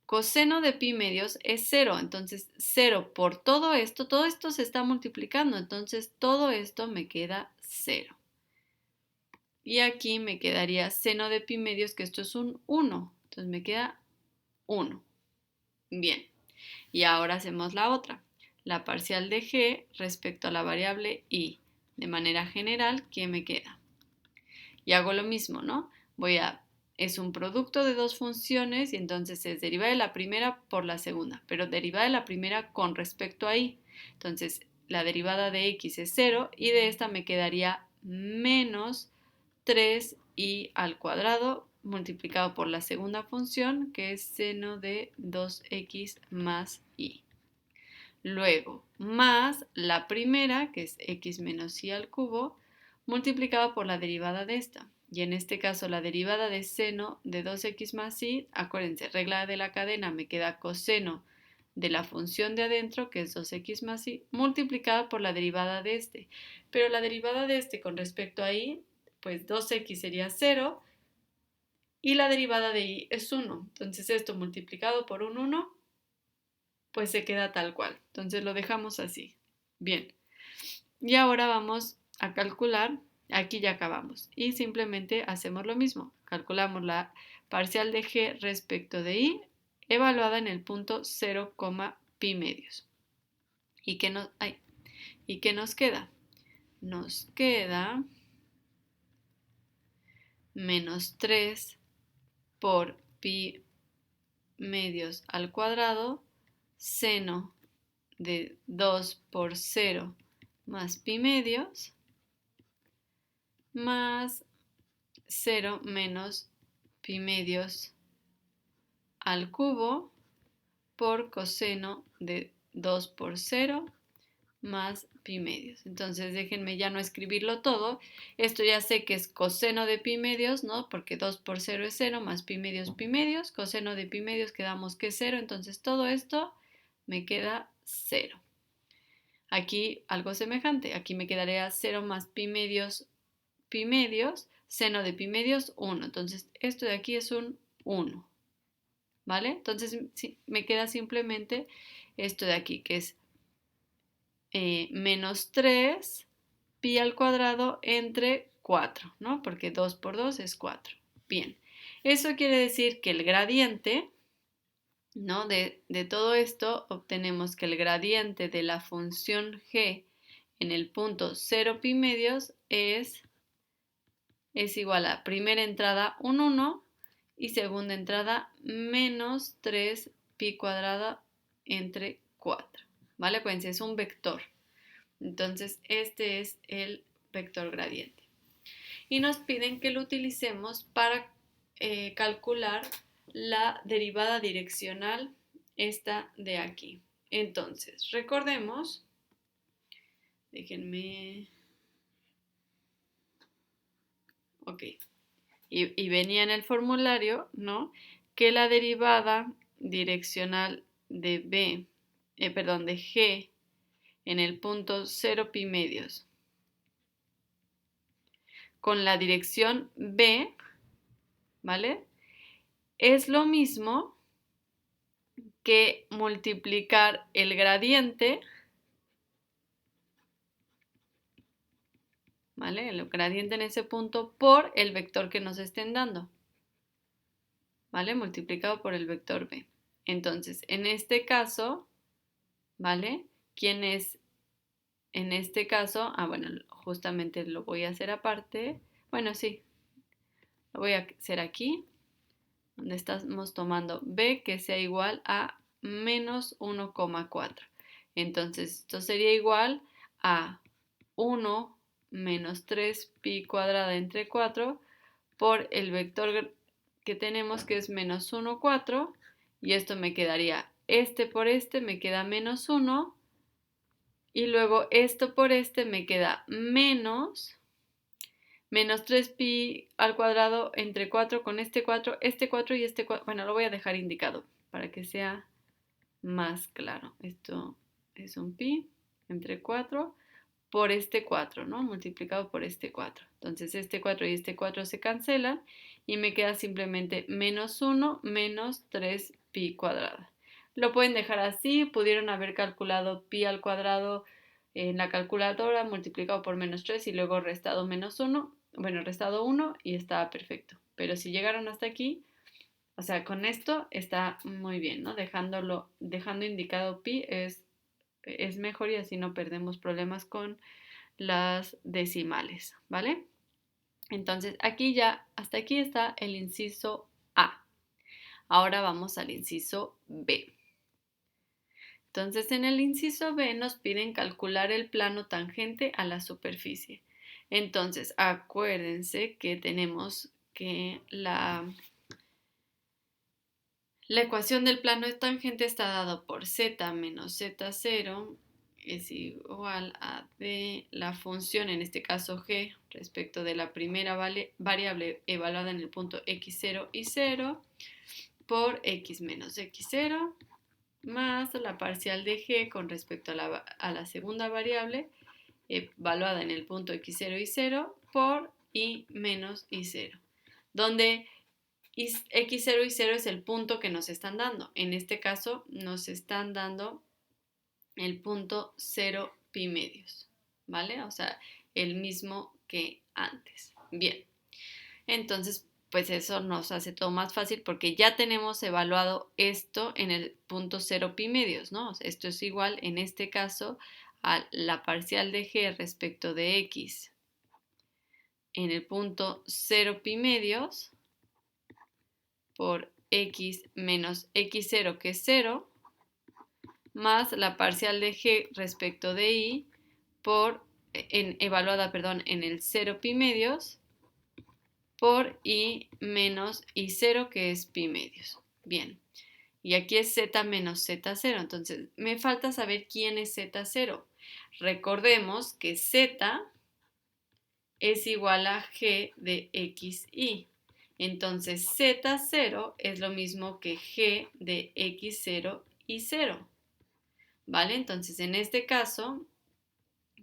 coseno de pi medios es 0, entonces 0 por todo esto se está multiplicando, entonces todo esto me queda 0. Y aquí me quedaría seno de pi medios, que esto es un 1, entonces me queda 1. Bien, y ahora hacemos la otra. La parcial de g respecto a la variable y. De manera general, ¿qué me queda? Y hago lo mismo, ¿no? Es un producto de dos funciones y entonces es derivada de la primera por la segunda, pero derivada de la primera con respecto a y. Entonces, la derivada de x es 0 y de esta me quedaría menos 3y al cuadrado multiplicado por la segunda función, que es seno de 2x más y. Luego, más la primera, que es x menos y al cubo, multiplicado por la derivada de esta. Y en este caso, la derivada de seno de 2x más y, acuérdense, regla de la cadena, me queda coseno de la función de adentro, que es 2x más y, multiplicada por la derivada de este. Pero la derivada de este con respecto a y, pues 2x sería 0 y la derivada de y es 1. Entonces esto multiplicado por un 1 pues se queda tal cual. Entonces lo dejamos así. Bien. Y ahora vamos a calcular, aquí ya acabamos, y simplemente hacemos lo mismo. Calculamos la parcial de g respecto de y, evaluada en el punto 0, pi medios. ¿Y qué nos queda? Nos queda menos 3 por pi medios al cuadrado, seno de 2 por 0 más pi medios, más 0 menos pi medios al cubo por coseno de 2 por 0 más pi medios. Entonces déjenme ya no escribirlo todo. Esto ya sé que es coseno de pi medios, ¿no? Porque 2 por 0 es 0 más pi medios. Coseno de pi medios quedamos que es 0. Entonces todo esto me queda 0. Aquí algo semejante. Aquí me quedaría 0 más pi medios, seno de pi medios 1. Entonces esto de aquí es un 1. ¿Vale? Entonces me queda simplemente esto de aquí, que es menos 3 pi al cuadrado entre 4, ¿no? Porque 2 por 2 es 4. Bien, eso quiere decir que el gradiente, ¿no? De todo esto obtenemos que el gradiente de la función g en el punto 0 pi medios es igual a primera entrada un 1 y segunda entrada menos 3 pi cuadrada entre 4. ¿Vale? Acuérdense, es un vector. Entonces, este es el vector gradiente. Y nos piden que lo utilicemos para calcular la derivada direccional, esta de aquí. Entonces, recordemos, déjenme, ok, y venía en el formulario, ¿no? Que la derivada direccional de de G en el punto 0 pi medios con la dirección B, ¿vale? Es lo mismo que multiplicar el gradiente, ¿vale? El gradiente en ese punto por el vector que nos estén dando, ¿vale? Multiplicado por el vector B. Entonces, en este caso, ¿vale? ¿Quién es en este caso? Ah, bueno, justamente lo voy a hacer aparte. Bueno, sí, lo voy a hacer aquí, donde estamos tomando B que sea igual a menos 1,4. Entonces, esto sería igual a 1 menos 3 pi cuadrada entre 4 por el vector que tenemos que es menos 1, 4. Y esto me quedaría, este por este me queda menos 1. Y luego esto por este me queda menos 3 pi al cuadrado entre 4 con este 4 y este 4. Bueno, lo voy a dejar indicado para que sea más claro. Esto es un pi entre 4 por este 4, ¿no? Multiplicado por este 4. Entonces este 4 y este 4 se cancelan y me queda simplemente menos 1 menos 3 pi cuadrada. Lo pueden dejar así, pudieron haber calculado pi al cuadrado en la calculadora, multiplicado por menos 3 y luego restado menos 1, bueno, restado 1 y estaba perfecto. Pero si llegaron hasta aquí, o sea, con esto está muy bien, ¿no? Dejando indicado pi es mejor y así no perdemos problemas con las decimales, ¿vale? Entonces, aquí ya, hasta aquí está el inciso A. Ahora vamos al inciso B. Entonces, en el inciso B nos piden calcular el plano tangente a la superficie. Entonces, acuérdense que tenemos que la ecuación del plano tangente está dado por z menos z0 es igual a d, la función, en este caso g, respecto de la primera variable evaluada en el punto x0 y 0, por x menos x0, más la parcial de g con respecto a la segunda variable evaluada en el punto x0 y 0, por y menos y0, donde x0 y 0 es el punto que nos están dando. En este caso nos están dando el punto 0 pi medios, ¿vale? O sea, el mismo que antes. Bien, entonces pues eso nos hace todo más fácil porque ya tenemos evaluado esto en el punto 0 pi medios, ¿no? O sea, esto es igual en este caso a la parcial de g respecto de x en el punto 0 pi medios por x menos x0 que es 0 más la parcial de g respecto de y evaluada en el 0 pi medios por y menos y0 que es pi medios. Bien, y aquí es z menos z0, entonces me falta saber quién es z0. Recordemos que z es igual a g de xy. Entonces z0 es lo mismo que g de x0 y 0. ¿Vale? Entonces, en este caso,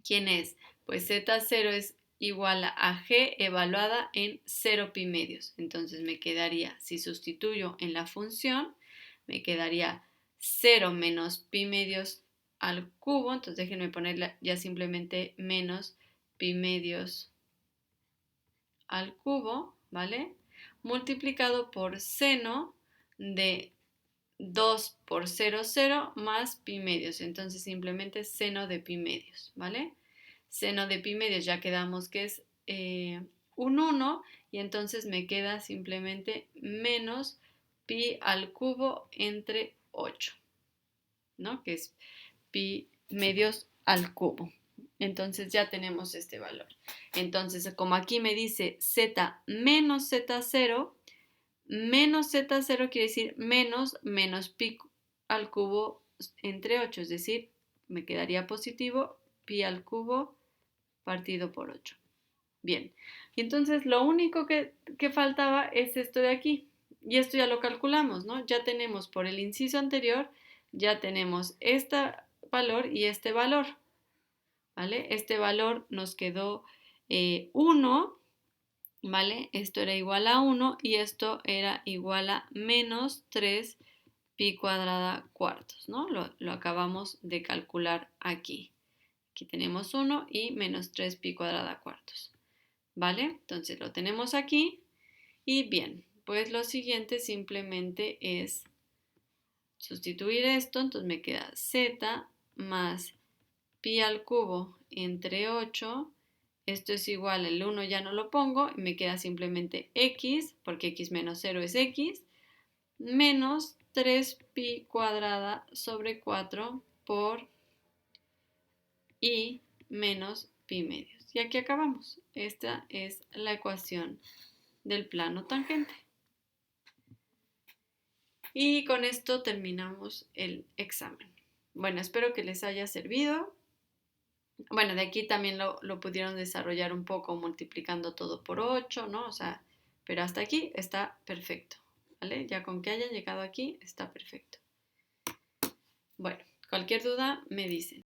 ¿quién es? Pues z0 es igual a g evaluada en 0 pi medios. Entonces me quedaría, si sustituyo en la función, me quedaría 0 menos pi medios al cubo. Entonces déjenme ponerla ya simplemente menos pi medios al cubo, ¿vale? Multiplicado por seno de 2 por 0, 0 más pi medios. Entonces simplemente seno de pi medios, ¿vale? Seno de pi medios ya quedamos que es un 1 y entonces me queda simplemente menos pi al cubo entre 8, ¿no? Que es pi medios al cubo. Entonces ya tenemos este valor. Entonces, como aquí me dice z menos z0 quiere decir menos pi al cubo entre 8, es decir, me quedaría positivo pi al cubo partido por 8. Bien, y entonces lo único que faltaba es esto de aquí. Y esto ya lo calculamos, ¿no? Ya tenemos por el inciso anterior, ya tenemos este valor y este valor, ¿vale? Este valor nos quedó 1, ¿vale? Esto era igual a 1 y esto era igual a menos 3 pi cuadrada cuartos, ¿no? Lo acabamos de calcular aquí. Aquí tenemos 1 y menos 3 pi cuadrada cuartos, ¿vale? Entonces lo tenemos aquí y bien, pues lo siguiente simplemente es sustituir esto, entonces me queda z más pi al cubo entre 8, esto es igual, el 1 ya no lo pongo, y me queda simplemente x, porque x menos 0 es x, menos 3 pi cuadrada sobre 4 por y menos pi medios. Y aquí acabamos. Esta es la ecuación del plano tangente. Y con esto terminamos el examen. Bueno, espero que les haya servido. Bueno, de aquí también lo pudieron desarrollar un poco multiplicando todo por 8, ¿no? O sea, pero hasta aquí está perfecto, ¿vale? Ya con que hayan llegado aquí está perfecto. Bueno, cualquier duda me dicen.